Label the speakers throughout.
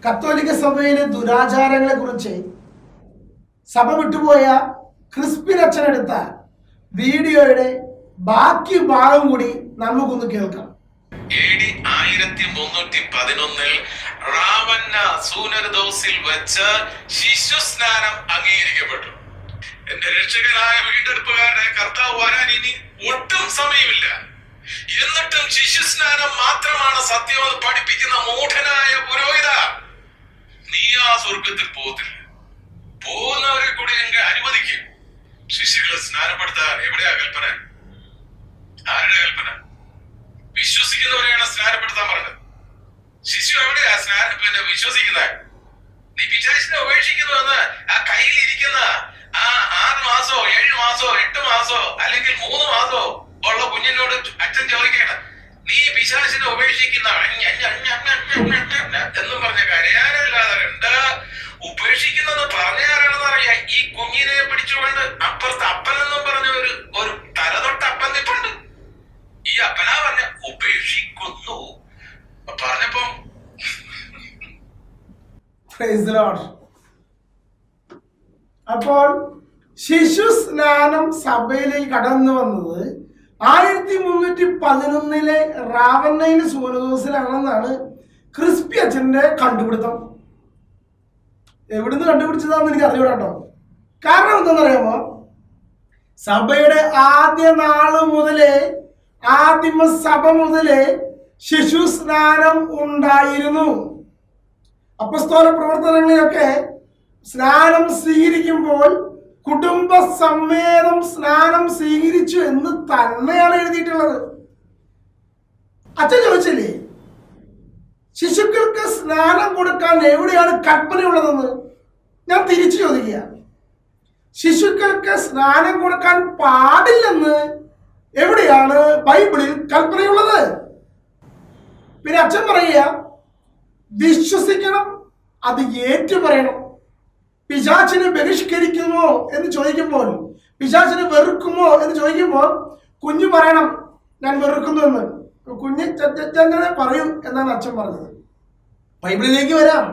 Speaker 1: കത്തോലിക്ക സഭയിലെ ദുരാചാരങ്ങളെ കുറിച്ച് സഭ വിട്ടുപോയ ക്രിസ്പിൻ അച്ഛൻ എടുത്ത വീഡിയോയുടെ ബാക്കി ഭാഗം കൂടി നമുക്കൊന്ന് കേൾക്കാം.
Speaker 2: AD 1311 റാവന്ന സൂനർദോസിൽ വെച്ച് ശിശുസ്നാനം അംഗീകരിക്കപ്പെട്ടു. എന്റെ രക്ഷകനായ വീണ്ടെടുപ്പുകാരനെ കർത്താവ് വരാൻ ഇനി ഒട്ടും സമയമില്ല. എന്നിട്ടും ശിശുസ്നാനം മാത്രമാണ് സത്യമെന്ന് പഠിപ്പിക്കുന്ന മൂഢനായ പുരോഹിത, നീ ആ സ്വർഗത്തിൽ പോകത്തില്ല. പോകുന്നവരെ കൂടി ഞങ്ങൾ അനുവദിക്കും. ശിശുക്കളെ സ്നാനപ്പെടുത്താൻ എവിടെയാ കൽപ്പന? ആരുടെ കൽപ്പന? വിശ്വസിക്കുന്നവരെയാണ് സ്നാനപ്പെടുത്താൻ പറഞ്ഞത്. ശിശു എവിടെയാ വിശ്വസിക്കുന്നത്? നീ പിശാചിനെ ഉപേക്ഷിക്കുന്നുവെന്ന് ആ കയ്യിലിരിക്കുന്ന ആ 6 മാസോ 7 മാസോ 8 മാസോ അല്ലെങ്കിൽ 3 മാസോ ഉള്ള കുഞ്ഞിനോട് അച്ഛൻ ചോദിക്കണം, നീ പിശാചിനെ ഉപേക്ഷിക്കുന്ന എന്നും പറഞ്ഞ കരയാനല്ലാതെ കണ്ട് ഉപേക്ഷിക്കുന്നത് പറഞ്ഞാരാണെന്ന് അറിയാം. ഈ കുഞ്ഞിനെ പിടിച്ചുകൊണ്ട് അപ്പുറത്ത് അപ്പനെന്നും പറഞ്ഞ ഒരു തലതൊട്ട് അപ്പൻ നിപ്പുണ്ട്. ഈ അപ്പനാ പറഞ്ഞ ഉപേക്ഷിക്കുന്നു പറഞ്ഞപ്പം
Speaker 1: അപ്പോൾ ശിശു സ്നാനം സഭയിലേക്ക് കടന്നു വന്നത് 1311 റാവന്നയിലെ സൂനദോസിലാണെന്നാണ് ക്രിസ്പി അച്ഛൻ്റെ കണ്ടുപിടുത്തം. എവിടുന്ന് കണ്ടുപിടിച്ചതാണെന്ന് എനിക്ക് അറിയൂടാ കേട്ടോ. കാരണം എന്താണെന്നറിയാമോ, സഭയുടെ ആദിമസഭ മുതലേ ശിശു സ്നാനം ഉണ്ടായിരുന്നു. അപ്പസ്തോല പ്രവർത്തനങ്ങളിലൊക്കെ സ്നാനം സ്വീകരിക്കുമ്പോൾ കുടുംബസമേതം സ്നാനം സ്വീകരിച്ചു എന്ന് തന്നെയാണ് എഴുതിയിട്ടുള്ളത്. അച്ഛൻ ചോദിച്ചില്ലേ, ശിശുക്കൾക്ക് സ്നാനം കൊടുക്കാൻ എവിടെയാണ് കൽപ്പനയുള്ളതെന്ന്? ഞാൻ തിരിച്ചു ചോദിക്കുക, ശിശുക്കൾക്ക് സ്നാനം കൊടുക്കാൻ പാടില്ലെന്ന് എവിടെയാണ് ബൈബിളിൽ കൽപ്പനയുള്ളത്? പിന്നെ അച്ഛൻ പറയുക, വിശ്വസിക്കണം, അത് ഏറ്റു പറയണം. പിശാചിനെ ബഹിഷ്കരിക്കുമോ എന്ന് ചോദിക്കുമ്പോൾ, പിശാചിനെ വെറുക്കുമോ എന്ന് ചോദിക്കുമ്പോൾ കുഞ്ഞു പറയണം ഞാൻ വെറുക്കുന്നു എന്ന്. കുഞ്ഞ് ചങ്ങനെ പറയൂ എന്നാണ് അച്ഛൻ പറഞ്ഞത്. ബൈബിളിലേക്ക് വരാം.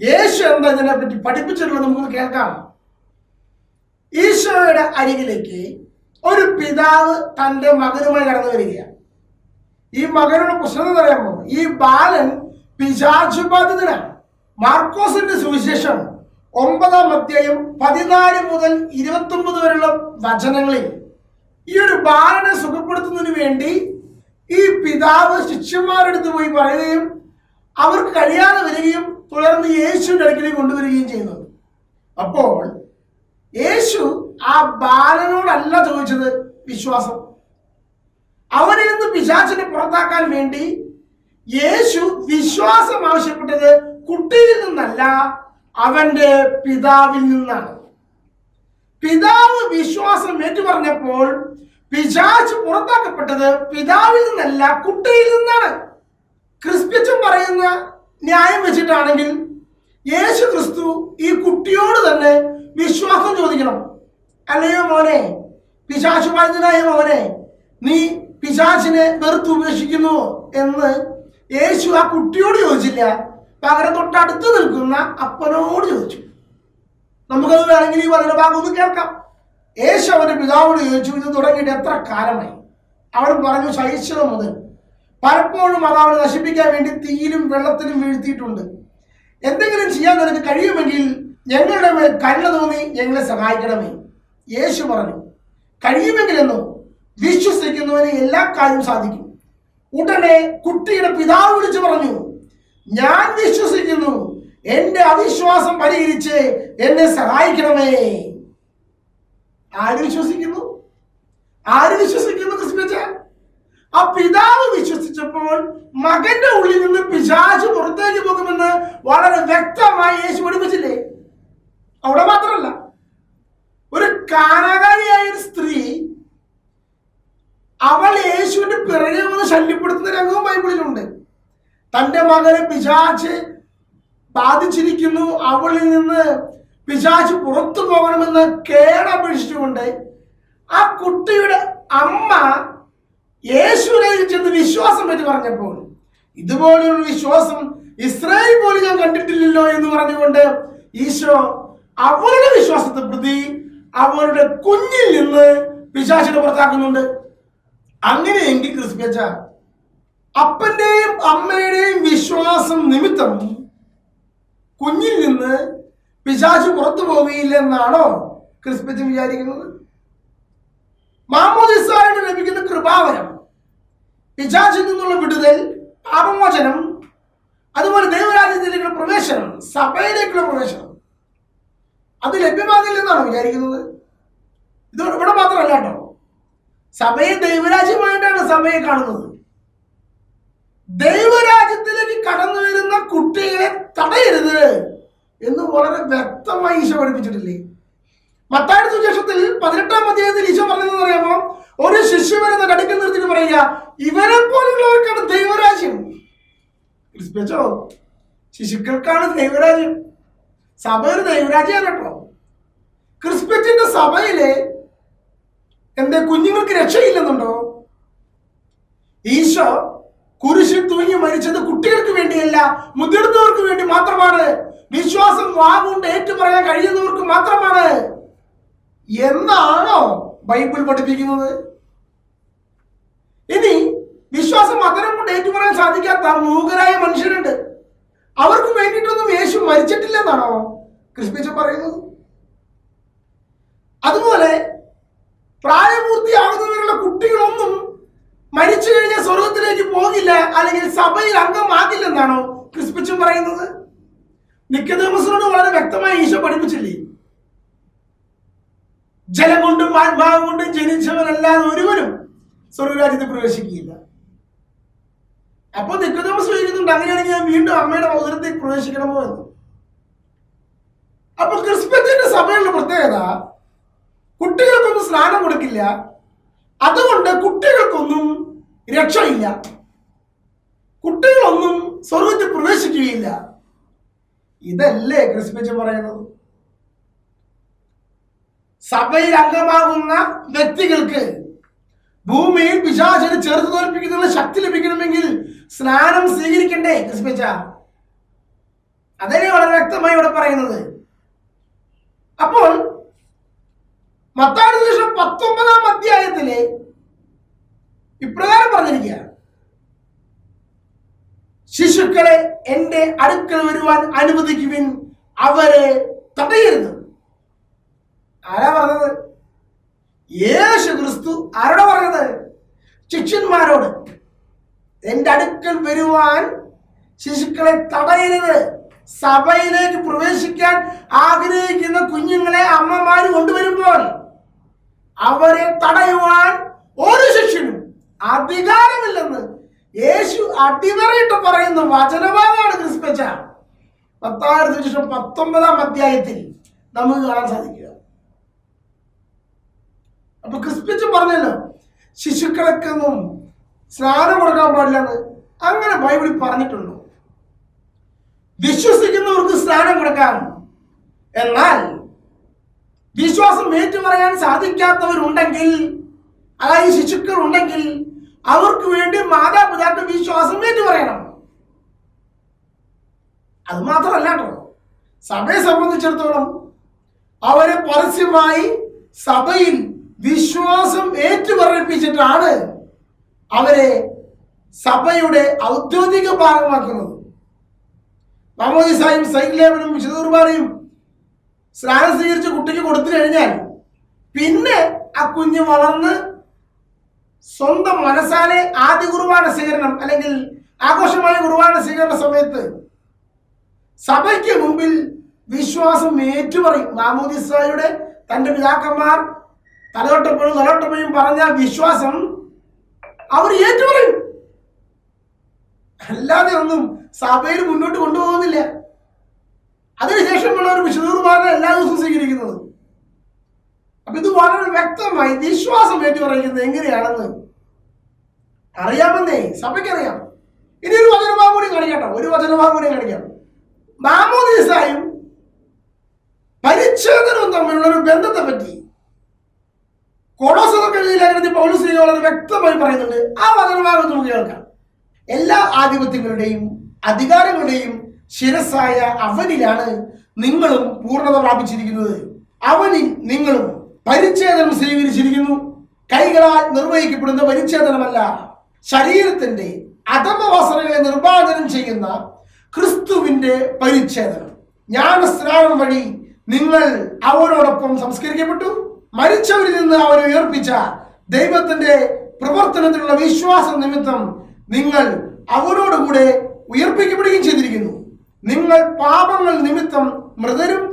Speaker 1: യേശു എന്താ ഇതിനെ പറ്റി പഠിപ്പിച്ചിട്ടുള്ളത് നമുക്ക് കേൾക്കാം. ഈശോയുടെ അരികിലേക്ക് ഒരു പിതാവ് തൻ്റെ മകനുമായി കടന്നു വരികയാണ്. ഈ മകനുള്ള പ്രശ്നം അറിയാമോ? ഈ ബാലൻ പിശാചുബാധിതനാണ്. മാർക്കോസിന്റെ സുവിശേഷം 9-ാം അധ്യായം 14 മുതൽ 29 വരെയുള്ള വചനങ്ങളിൽ ഈ ഒരു ബാലനെ സുഖപ്പെടുത്തുന്നതിന് വേണ്ടി ഈ പിതാവ് ശിഷ്യന്മാരെടുത്ത് പോയി പറയുകയും അവർക്ക് കഴിയാതെ വരികയും തുടർന്ന് യേശുവിന്റെ അടുക്കിലേക്ക് കൊണ്ടുവരികയും ചെയ്യുന്നു. അപ്പോൾ യേശു ആ ബാലനോടല്ല ചോദിച്ചത് വിശ്വാസം. അവനിൽ നിന്ന് പിശാചിനെ പുറത്താക്കാൻ വേണ്ടി യേശു വിശ്വാസം ആവശ്യപ്പെട്ടത് കുട്ടിയിൽ നിന്നല്ല, അവന്റെ പിതാവിൽ നിന്നാണ്. പിതാവ് വിശ്വാസം ഏറ്റുപറഞ്ഞപ്പോൾ പിശാച് പുറത്താക്കപ്പെട്ടത് പിതാവിൽ നിന്നല്ല, കുട്ടിയിൽ നിന്നാണ്. ക്രിസ്ത്യൻ പറയുന്ന ന്യായം വെച്ചിട്ടാണെങ്കിൽ യേശു ക്രിസ്തു ഈ കുട്ടിയോട് തന്നെ വിശ്വാസം ചോദിക്കണം. അല്ലയോ മോനെ, പിശാചുബാധിതനായ മോനെ, നീ പിശാചിനെ വെറുത്ത് ഉപേക്ഷിക്കുന്നു എന്ന് യേശു ആ കുട്ടിയോട് ചോദിച്ചില്ല, പകരം തൊട്ടടുത്ത് നിൽക്കുന്ന അപ്പനോട് ചോദിച്ചു. നമുക്കത് വേണമെങ്കിൽ ഈ പറഞ്ഞ ഭാഗം ഒന്ന് കേൾക്കാം. യേശു അവന്റെ പിതാവോട് ചോദിച്ചു, ഇത് തുടങ്ങിയിട്ട് എത്ര കാലമായി? അവൻ പറഞ്ഞു, ശൈശവം മുതൽ. പലപ്പോഴും അത് അവനെ നശിപ്പിക്കാൻ വേണ്ടി തീയിലും വെള്ളത്തിലും വീഴ്ത്തിയിട്ടുണ്ട്. എന്തെങ്കിലും ചെയ്യാൻ നിനക്ക് കഴിയുമെങ്കിൽ ഞങ്ങളുടെ മേൽ കരുണ തോന്നി ഞങ്ങളെ സഹായിക്കണമേ. യേശു പറഞ്ഞു, കഴിയുമെങ്കിലെന്നോ, വിശ്വസിക്കുന്നവന് എല്ലാ കാര്യവും സാധിക്കും. ഉടനെ കുട്ടിയുടെ പിതാവ് വിളിച്ചു പറഞ്ഞു, ഞാൻ വിശ്വസിക്കുന്നു, എന്റെ അവിശ്വാസം പരിഹരിച്ച് എന്നെ സഹായിക്കണമേ. ആര് വിശ്വസിക്കുന്നു? ക്രിസ്തുവച്ച ആ പിതാവ് വിശ്വസിച്ചപ്പോൾ മകന്റെ ഉള്ളിൽ നിന്ന് പിശാച് പുറത്തേക്ക് പോകുമെന്ന് വളരെ വ്യക്തമായി യേശു പഠിപ്പിച്ചില്ലേ? അവിടെ മാത്രമല്ല, ഒരു കാനാകാരിയായ ഒരു സ്ത്രീ അവൾ യേശുവിന്റെ പിറകെ വന്ന് ശല്യപ്പെടുത്തുന്ന രംഗവും ബൈബിളിലുണ്ട്. തന്റെ മകനെ പിശാച് ബാധിച്ചിരിക്കുന്നു, അവളിൽ നിന്ന് പിശാച് പുറത്തു പോകണമെന്ന് കേണപേക്ഷിച്ചുകൊണ്ട് ആ കുട്ടിയുടെ അമ്മ യേശുവിനെ ചെന്ന് വിശ്വാസം പറ്റി പറഞ്ഞപ്പോൾ, ഇതുപോലൊരു വിശ്വാസം ഇസ്രായേൽ പോലും ഞാൻ കണ്ടിട്ടില്ലല്ലോ എന്ന് പറഞ്ഞുകൊണ്ട് ഈശോ അവരുടെ വിശ്വാസത്തെ പ്രതി അവരുടെ കുഞ്ഞിൽ നിന്ന് പിശാചിനെ പുറത്താക്കുന്നുണ്ട്. അങ്ങനെയെങ്കിൽ ക്രിസ്ത്യച്ച അപ്പന്റെയും അമ്മയുടെയും വിശ്വാസം നിമിത്തം കുഞ്ഞിൽ നിന്ന് പിശാച് പുറത്തു പോവുകയില്ലെന്നാണോ ക്രിസ്ത്യൻ വിചാരിക്കുന്നത്? മാമോദിസയിൽ ലഭിക്കുന്ന കൃപാവരം, പിശാചിൽ നിന്നുള്ള വിടുതൽ, പാപമോചനം, അതുപോലെ ദൈവരാജ്യത്തിലേക്കുള്ള പ്രവേശനം, സഭയിലേക്കുള്ള പ്രവേശനം അത് ലഭ്യമാകില്ലെന്നാണോ വിചാരിക്കുന്നത്? ഇത് ഇവിടെ മാത്രമല്ല കേട്ടോ, സഭയെ ദൈവരാജ്യമായിട്ടാണ് സഭയെ കാണുന്നത്. ദൈവരാജ്യത്തിലേക്ക് കടന്നു വരുന്ന കുട്ടികളെ തടയരുത് എന്ന് വളരെ വ്യക്തമായി ഈശോ പഠിപ്പിച്ചിട്ടില്ലേ? മത്തായിയുടെ സുവിശേഷത്തിൽ 18-ാം അധ്യായത്തിൽ ഈശോ പറഞ്ഞതെന്ന് അറിയാമോ? ഒരു ശിശുവിനെ അടുക്കൽ നിർത്തിയിട്ട് പറയുക, ഇവരെ പോലുള്ളവർക്കാണ് ദൈവരാജ്യം. ക്രിസ്ത്യച്ചോ, ശിശുക്കൾക്കാണ് ദൈവരാജ്യം. സഭ ഒരു ദൈവരാജ്യമാണ് കേട്ടോ. ക്രിസ്ത്യന്റെ സഭയിലെ എന്റെ കുഞ്ഞുങ്ങൾക്ക് രക്ഷയില്ലെന്നുണ്ടോ? ഈശോ കുരിശിൽ തൂങ്ങി മരിച്ചത് കുട്ടികൾക്ക് വേണ്ടിയല്ല, മുതിർന്നവർക്ക് വേണ്ടി മാത്രമാണ്. വിശ്വാസം വാഗുകൊണ്ട് ഏറ്റുപറയാൻ കഴിയുന്നവർക്ക് മാത്രമാണ് എന്നാണോ ബൈബിൾ പഠിപ്പിക്കുന്നത്? ഇനി വിശ്വാസം മതനം കൊണ്ട് ഏറ്റുപറയാൻ സാധിക്കാത്ത മൂകരായ മനുഷ്യരുണ്ട്, അവർക്ക് വേണ്ടിയിട്ടൊന്നും യേശു മരിച്ചിട്ടില്ലെന്നാണോ ക്രിസ്ത്യൻ പറയുന്നത്? അതുപോലെ പ്രായപൂർത്തിയാകുന്നവരുള്ള കുട്ടികളൊന്നും മരിച്ചു കഴിഞ്ഞാൽ സ്വർഗത്തിലേക്ക് പോകില്ല, അല്ലെങ്കിൽ സഭയിൽ അംഗമാകില്ലെന്നാണോ ക്രിസ്ത്യൻ പറയുന്നത്? നിക്കോദേമസിനോട് വളരെ വ്യക്തമായി ഈശോ പഠിപ്പിച്ചില്ലേ? ജലം കൊണ്ടും ആത്മാവ് കൊണ്ടും ജനിച്ചവനല്ലാതെ ഒരുവനും സ്വർഗരാജ്യത്തിൽ പ്രവേശിക്കുകയില്ല. അപ്പൊ നിക്കോദേമസ് ചോദിക്കുന്നുണ്ട്, അങ്ങനെയാണെങ്കിൽ ഞാൻ വീണ്ടും അമ്മയുടെ ഉദരത്തിൽ പ്രവേശിക്കണമോ എന്ന്. അപ്പൊ ക്രിസ്ത്യന്റെ സഭയുള്ള പ്രത്യേകത, കുട്ടികൾക്കൊന്നും സ്നാനം കൊടുക്കില്ല, അതുകൊണ്ട് കുട്ടികൾക്കൊന്നും രക്ഷയില്ല, കുട്ടികളൊന്നും സ്വർഗത്തിൽ പ്രവേശിക്കുകയില്ല. ഇതല്ലേ ക്രിസ്ത്യൻ പറയുന്നത്? സഭയിൽ അംഗമാകുന്ന വ്യക്തികൾക്ക് ഭൂമിയിൽ പിശാചിനെ ചെറുത്ത് തോൽപ്പിക്കുന്നതിനുള്ള ശക്തി ലഭിക്കണമെങ്കിൽ സ്നാനം സ്വീകരിക്കണ്ടേ ക്രിസ്ത്യച്ച? അതല്ലേ വളരെ വ്യക്തമായി ഇവിടെ പറയുന്നത്. അപ്പോൾ മത്തായിയുടെ സുവിശേഷം 19-ാം അധ്യായത്തില് ഇപ്രകാരം പറഞ്ഞിരിക്കുക, ശിശുക്കളെ എന്റെ അടുക്കൽ വരുവാൻ അനുവദിക്കുവിൻ, അവരെ തടയരുത്. ആരാ പറഞ്ഞത്? യേശു ക്രിസ്തു ആരോടാ പറഞ്ഞത്? ശിഷ്യന്മാരോട്. എന്റെ അടുക്കൽ വരുവാൻ ശിശുക്കളെ തടയരുത്. സഭയിലേക്ക് പ്രവേശിക്കാൻ ആഗ്രഹിക്കുന്ന കുഞ്ഞുങ്ങളെ അമ്മമാര് കൊണ്ടുവരുമ്പോൾ അവരെ തടയുവാൻ ഒരു ശിഷ്യനും അധികാരമില്ലെന്ന് യേശു അടിവരയിട്ട് പറയുന്ന വചനഭാഗമാണ് ക്രിസ്ത്യച്ച. മത്തായിയുടെ സുവിശേഷം 19-ാം അധ്യായത്തിൽ നമുക്ക് കാണാൻ സാധിക്കുക. അപ്പൊ ക്രിസ്ത്യൻ പറഞ്ഞല്ലോ, ശിശുക്കൾക്കൊന്നും സ്നാനം കൊടുക്കാൻ പാടില്ലെന്ന്. അങ്ങനെ ബൈബിളിൽ പറഞ്ഞിട്ടുണ്ടോ? വിശ്വസിക്കുന്നവർക്ക് സ്നാനം കൊടുക്കാം, എന്നാൽ വിശ്വാസം ഏറ്റുപറയാൻ സാധിക്കാത്തവരുണ്ടെങ്കിൽ, അതായത് ശിശുക്കൾ ഉണ്ടെങ്കിൽ, അവർക്ക് വേണ്ടി മാതാപിതാക്കൾ വിശ്വാസം ഏറ്റുപറയണം. അത് മാത്രമല്ല കേട്ടോ, സഭയെ സംബന്ധിച്ചിടത്തോളം അവരെ പരസ്യമായി സഭയിൽ വിശ്വാസം ഏറ്റുപറയിപ്പിച്ചിട്ടാണ് അവരെ സഭയുടെ ഔദ്യോഗിക ഭാഗമാക്കുന്നത്. മാമോദിസായും സൈക്ലേവനും വിശുദ്ധ കുർബാനയും സ്നാനം സ്വീകരിച്ച കുട്ടിക്ക് കൊടുത്തു കഴിഞ്ഞാൽ പിന്നെ ആ കുഞ്ഞ് വളർന്ന് സ്വന്തം മനസ്സാലെ ആദ്യ കുർബാന സ്വീകരണം അല്ലെങ്കിൽ ആഘോഷമായ കുർബാന സ്വീകരണ സമയത്ത് സഭയ്ക്ക് മുമ്പിൽ വിശ്വാസം ഏറ്റുപറയും. മാമോദിസായുടെ തന്റെ പിതാക്കന്മാർ തലതൊട്ടപ്പോഴും പറഞ്ഞ വിശ്വാസം അവർ ഏറ്റുപറയും. അല്ലാതെ ഒന്നും സഭയിൽ മുന്നോട്ട് കൊണ്ടുപോകുന്നില്ല. അതിനുശേഷമുള്ള ഒരു വിശുദ്ധ കുർബാന എല്ലാ ദിവസവും സ്വീകരിക്കുന്നത്. അപ്പൊ ഇത് വളരെ വ്യക്തമായി വിശ്വാസം ഏറ്റുപറയുന്നത് എങ്ങനെയാണെന്ന് അറിയാമെന്നേ സഭയ്ക്കറിയാം. ഇനി ഒരു വചനഭാഗം കൂടി കാണിക്കാം. മാമോദീസായും പരിച്ഛേദനവും തമ്മിലുള്ള ഒരു ബന്ധത്തെ പറ്റി കൊളോസ്യർക്ക് ലേഖനത്തിൽ പൗലോസ് വളരെ വ്യക്തമായി പറയുന്നുണ്ട്. ആ വചനഭാഗം നമുക്ക് കേൾക്കാം. എല്ലാ ആധിപത്യങ്ങളുടെയും അധികാരങ്ങളുടെയും ശിരസായ അവനിലാണ് നിങ്ങളും പൂർണ്ണത പ്രാപിച്ചിരിക്കുന്നത്. അവനിൽ നിങ്ങളും പരിച്ഛേദനം സ്വീകരിച്ചിരിക്കുന്നു. കൈകളാൽ നിർവഹിക്കപ്പെടുന്ന പരിച്ഛേദനമല്ല, ശരീരത്തിന്റെ അധമവസ്ത്രങ്ങളെ നിർമ്മാർജ്ജനം ചെയ്യുന്ന ക്രിസ്തുവിന്റെ പരിച്ഛേദനം. ജ്ഞാനസ്നാനം വഴി നിങ്ങൾ അവനോടൊപ്പം സംസ്കരിക്കപ്പെട്ടു. മരിച്ചവരിൽ നിന്ന് അവനെ ഉയർപ്പിച്ച ദൈവത്തിന്റെ പ്രവർത്തനത്തിലുള്ള വിശ്വാസം നിമിത്തം നിങ്ങൾ അവനോടുകൂടെ ഉയർപ്പിക്കപ്പെടുകയും ചെയ്തിരിക്കുന്നു. നിങ്ങൾ പാപങ്ങൾ നിമിത്തം മൃതരും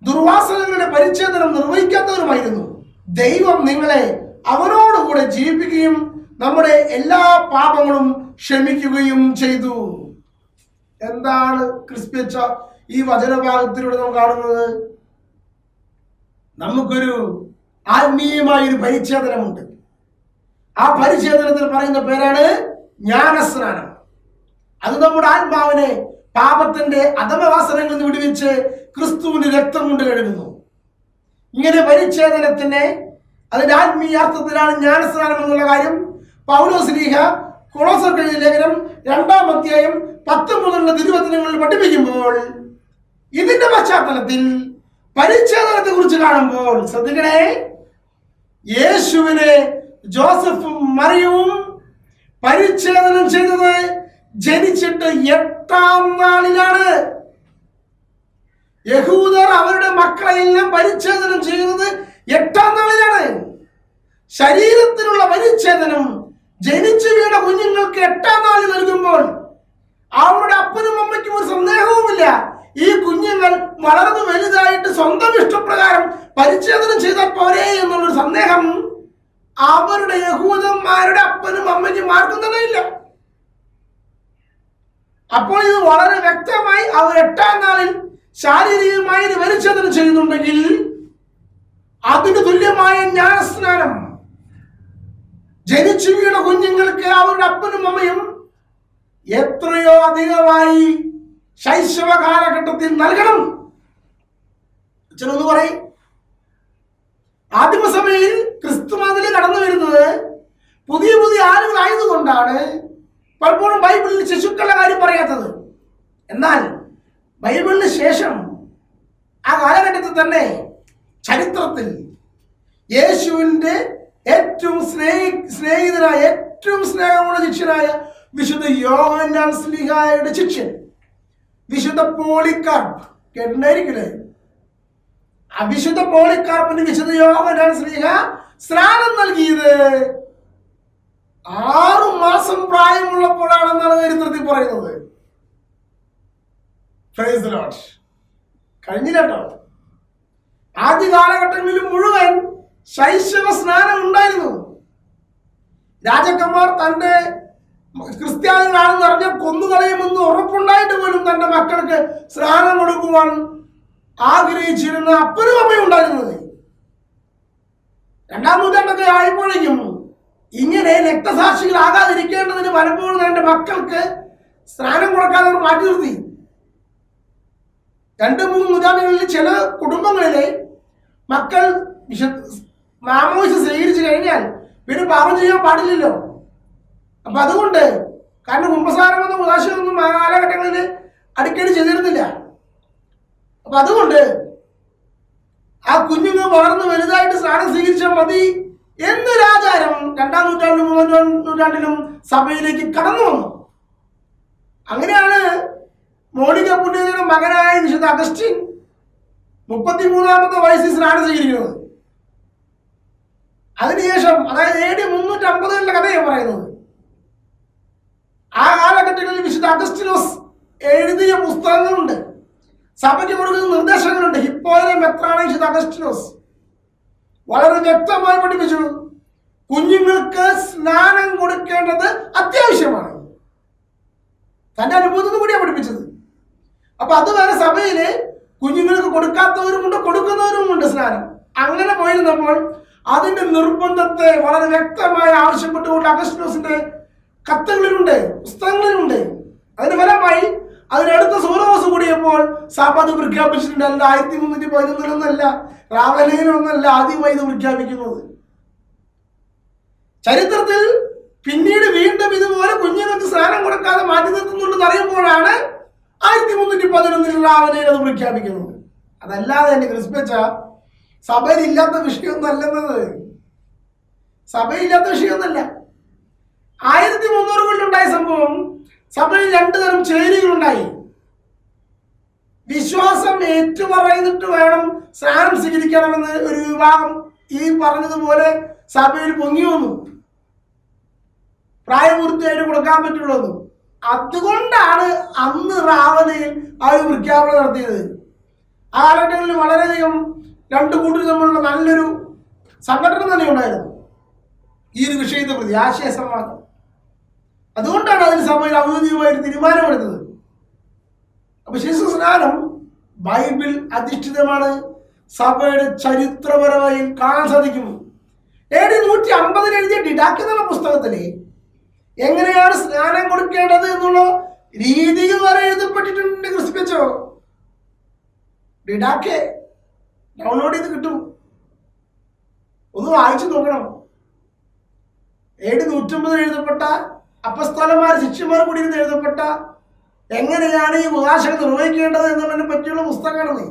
Speaker 1: ദുർവാസനകളുടെ പരിച്ഛേദനം നിർവഹിക്കാത്തവരുമായിരുന്നു. ദൈവം നിങ്ങളെ അവനോടുകൂടെ ജീവിപ്പിക്കുകയും നമ്മുടെ എല്ലാ പാപങ്ങളും ക്ഷമിക്കുകയും ചെയ്തു. എന്താണ് ക്രിസ്പിയച്ച ഈ വചനഭാഗത്തിലൂടെ നാം കാണുന്നത്? നമുക്കൊരു ആത്മീയമായ ഒരു പരിച്ഛേദനമുണ്ട്. ആ പരിച്ഛേദനത്തിൽ പറയുന്ന പേരാണ് ജ്ഞാനസ്നാനം. അത് നമ്മുടെ ആത്മാവിനെ പാപത്തിന്റെ അധമവാസനകളിൽ നിന്ന് വിടുവിച്ച് ക്രിസ്തുവിന്റെ രക്തം കൊണ്ട് കഴുകുന്നു. ഇങ്ങനെ പരിച്ഛേദനത്തിന് അതിന്റെ ആത്മീയാർത്ഥത്തിലാണ് ജ്ഞാനസ്നാനം എന്നുള്ള കാര്യം പൗലോസ്ലീഹ കൊളോസ്യർക്ക് എഴുതിയ ലേഖനം 2-ാം അധ്യായം 10 മുതലുള്ള തിരുവചനങ്ങളിൽ പഠിപ്പിക്കുമ്പോൾ ഇതിന്റെ പശ്ചാത്തലത്തിൽ പരിച്ഛേദനത്തെ കുറിച്ച് കാണുമ്പോൾ ശ്രദ്ധിക്കണേ, യേശുവിനെ ജോസഫും മറിയവും പരിച്ഛേദനം ചെയ്തത് ജനിച്ചിട്ട് 8-ാം നാളിലാണ്. യഹൂദർ അവരുടെ മക്കളെല്ലാം പരിച്ഛേദനം ചെയ്യുന്നത് 8-ാം നാളിലാണ്. ശരീരത്തിലുള്ള പരിച്ഛേദനം ജനിച്ചു വീണ കുഞ്ഞുങ്ങൾക്ക് 8-ാം നാളിൽ നൽകുമ്പോൾ അവരുടെ അപ്പനും അമ്മയ്ക്കും ഒരു സന്ദേഹവുമില്ല, ഈ കുഞ്ഞുങ്ങൾ വളർന്നു വലുതായിട്ട് സ്വന്തം ഇഷ്ടപ്രകാരം പരിച്ഛേദനം ചെയ്താൽ പോരെ എന്നുള്ളൊരു സന്ദേഹം അവരുടെ യഹൂദന്മാരുടെ അപ്പനും അമ്മയ്ക്കും ആർക്കും തന്നെ ഇല്ല. അപ്പോൾ ഇത് വളരെ വ്യക്തമായി അവർ 8-ാം നാളിൽ ശാരീരികമായി പരിച്ഛേദനം ചെയ്യുന്നുണ്ടെങ്കിൽ അതിന് തുല്യമായ ജ്ഞാനസ്നാനം ജനിച്ചു വീണ കുഞ്ഞുങ്ങൾക്ക് അവരുടെ അപ്പനും അമ്മയും എത്രയോ അധികമായി ശൈശവ കാലഘട്ടത്തിൽ നൽകണം. അച്ഛനൊന്ന് പറയും, ആദിമസഭയിൽ ക്രിസ്തുമതത്തിൽ കടന്നു വരുന്നത് പുതിയ പുതിയ ആളുകളായതുകൊണ്ടാണ് പലപ്പോഴും ബൈബിളിൽ ശിശുക്കളുടെ കാര്യം പറയാത്തത്. എന്നാൽ ബൈബിളിന് ശേഷം ആ കാലഘട്ടത്തിൽ തന്നെ ചരിത്രത്തിൽ യേശുവിന്റെ ഏറ്റവും സ്നേഹിതനായ ഏറ്റവും സ്നേഹമുള്ള ശിഷ്യനായ വിശുദ്ധ യോഹന്നാൻ സ്ലീഹായുടെ ശിഷ്യൻ വിശുദ്ധ പോളികാർപ്പ് കേട്ടിട്ടുണ്ടായിരിക്കില്ലേ? ആ വിശുദ്ധ പോളികാർപ്പിന് വിശുദ്ധ യോഹന്നാൻ സ്ലീഹ സ്നാനം നൽകിയത് 6 മാസം പ്രായമുള്ളപ്പോഴാണെന്നാണ് ചരിത്രത്തിൽ പറയുന്നത്. കഴിഞ്ഞില്ല കേട്ടോ. ആദ്യ കാലഘട്ടങ്ങളിൽ മുഴുവൻ ശൈശവ സ്നാനം ഉണ്ടായിരുന്നു. രാജാക്കന്മാർ തന്റെ ക്രിസ്ത്യാനികളാണെന്ന് അറിഞ്ഞ കൊന്നുകളയുമെന്ന് ഉറപ്പുണ്ടായിട്ട് പോലും തന്റെ മക്കൾക്ക് സ്നാനം കൊടുക്കുവാൻ ആഗ്രഹിച്ചിരുന്ന അപ്പനും അമ്മയും ഉണ്ടായിരുന്നത്. 2-ാം നൂറ്റാണ്ടൊക്കെ ആയപ്പോഴേക്കും ഇങ്ങനെ രക്തസാക്ഷികളാകാതിരിക്കേണ്ടതിന് പലപ്പോഴും തന്റെ മക്കൾക്ക് സ്നാനം കൊടുക്കാതെ അവർ മാറ്റി നിർത്തി. 2-3 നൂറ്റാണ്ടുകളിൽ ചില കുടുംബങ്ങളിലെ മക്കൾ മാമോദിസ സ്വീകരിച്ചു കഴിഞ്ഞാൽ പിന്നെ പാപം ചെയ്യാൻ പാടില്ലല്ലോ. അപ്പൊ അതുകൊണ്ട് കാരണം കുമ്പസാരമൊന്നും ഉദാശയൊന്നും ആ കാലഘട്ടങ്ങളിൽ അടിക്കടി ചെയ്തിരുന്നില്ല. അപ്പൊ അതുകൊണ്ട് ആ കുഞ്ഞുങ്ങൾ വളർന്ന് വലുതായിട്ട് സ്നാനം സ്വീകരിച്ചാൽ മതി എന്നൊരാചാരം 2-ാം നൂറ്റാണ്ടിലും 3-ാം നൂറ്റാണ്ടിലും സഭയിലേക്ക് കടന്നു വന്നു. അങ്ങനെയാണ് മോണിക പുണ്യയുടെ മകനായ വിശുദ്ധ അഗസ്റ്റിൻ 33-ാമത്തെ വയസ്സിൽ സ്നാനം സ്വീകരിക്കുന്നത്. അതിനുശേഷം അതായത് AD 350 കഥയാണ് പറയുന്നത്. ആ കാലഘട്ടങ്ങളിൽ വിശുദ്ധ അഗസ്റ്റിനോസ് എഴുതിയ പുസ്തകങ്ങളുണ്ട്, സഭയ്ക്ക് കൊടുക്കുന്ന നിർദ്ദേശങ്ങളുണ്ട്. ഹിപ്പോയിലെ മെത്രാണ് വിശുദ്ധ അഗസ്റ്റിനോസ് വളരെ വ്യക്തമായി പഠിപ്പിച്ചു, കുഞ്ഞുങ്ങൾക്ക് സ്നാനം കൊടുക്കേണ്ടത് അത്യാവശ്യമാണ്. തന്റെ അനുഭവത്തിൽ കൂടിയാണ് പഠിപ്പിച്ചത്. അപ്പൊ അതുവരെ സഭയില് കുഞ്ഞുങ്ങൾക്ക് കൊടുക്കാത്തവരുമുണ്ട്, കൊടുക്കുന്നവരുമുണ്ട് സ്നാനം. അങ്ങനെ പോയിരുന്നപ്പോൾ അതിന്റെ നിർബന്ധത്തെ വളരെ വ്യക്തമായി ആവശ്യപ്പെട്ടുകൊണ്ട് അഗസ്റ്റിനോസിന്റെ കത്തുകളിലുണ്ട്, പുസ്തകങ്ങളിലുണ്ട്. അതിന്റെ ഫലമായി അതിനടുത്ത സൂറോസ് കൂടിയപ്പോൾ സഭ അത് പ്രഖ്യാപിച്ചിട്ടുണ്ട്. അല്ല 1311 റാവലേനൊന്നല്ല ആദ്യമായി ഇത് പ്രഖ്യാപിക്കുന്നത്. ചരിത്രത്തിൽ പിന്നീട് വീണ്ടും ഇതുപോലെ കുഞ്ഞുങ്ങൾക്ക് സ്നാനം കൊടുക്കാതെ മാറ്റി നിർത്തുന്നുണ്ടെന്ന് അറിയുമ്പോഴാണ് 1311 രാവിലെ അത് പ്രഖ്യാപിക്കുന്നത്. അതല്ലാതെ എന്റെ ക്രിസ്പച്ച സഭയിലില്ലാത്ത വിഷയമൊന്നും അല്ലെന്നത്. സഭയില്ലാത്ത വിഷയമൊന്നല്ല. 1300-കളിലുണ്ടായ സംഭവം സഭയിൽ 2 തരം ചേരികളുണ്ടായി. വിശ്വാസം ഏറ്റുപറഞ്ഞിട്ട് വേണം സ്നാനം സ്വീകരിക്കണമെന്ന് ഒരു വിഭാഗം ഈ പറഞ്ഞതുപോലെ സഭയിൽ പൊങ്ങി വന്നു. പ്രായപൂർത്തിയായിട്ട് കൊടുക്കാൻ പറ്റുള്ളൂ. അതുകൊണ്ടാണ് അന്ന് റാവലയിൽ ആ ഒരു പ്രഖ്യാപനം നടത്തിയത്. ആ കാലഘട്ടങ്ങളിൽ വളരെയധികം 2 കൂട്ടർ തമ്മിലുള്ള നല്ലൊരു സംഘടന തന്നെ ഉണ്ടായിരുന്നു ഈ ഒരു വിഷയത്തെ പ്രതി, ആശയ സംവാദം. അതുകൊണ്ടാണ് അതിന് സഭയിൽ ഔദ്യോഗികമായിട്ട് തീരുമാനമെടുത്തത്. അപ്പൊ ശിശു സ്നാനം ബൈബിൾ അധിഷ്ഠിതമാണ്. സഭയുടെ ചരിത്രപരമായി കാണാൻ സാധിക്കും. AD 150 എഴുതിയ ഡിഡാക്ക് എന്ന പുസ്തകത്തില് എങ്ങനെയാണ് സ്നാനം കൊടുക്കേണ്ടത് എന്നുള്ള രീതികൾ വരെ എഴുതപ്പെട്ടിട്ടുണ്ട്. ക്രിസ്പിച്ചോ ഡിഡാക്കെ ഡൗൺലോഡ് ചെയ്ത് കിട്ടും, ഒന്ന് വായിച്ചു നോക്കണം. AD 150 എഴുതപ്പെട്ട അപ്പസ്തോലന്മാർ ശിഷ്യന്മാർ കൂടി ഇരുന്ന് എഴുതപ്പെട്ട എങ്ങനെയാണ് ഈ ഉദാശകൾ നിർവഹിക്കേണ്ടത് എന്നുള്ളതിനെ പറ്റിയുള്ള പുസ്തകമാണ്.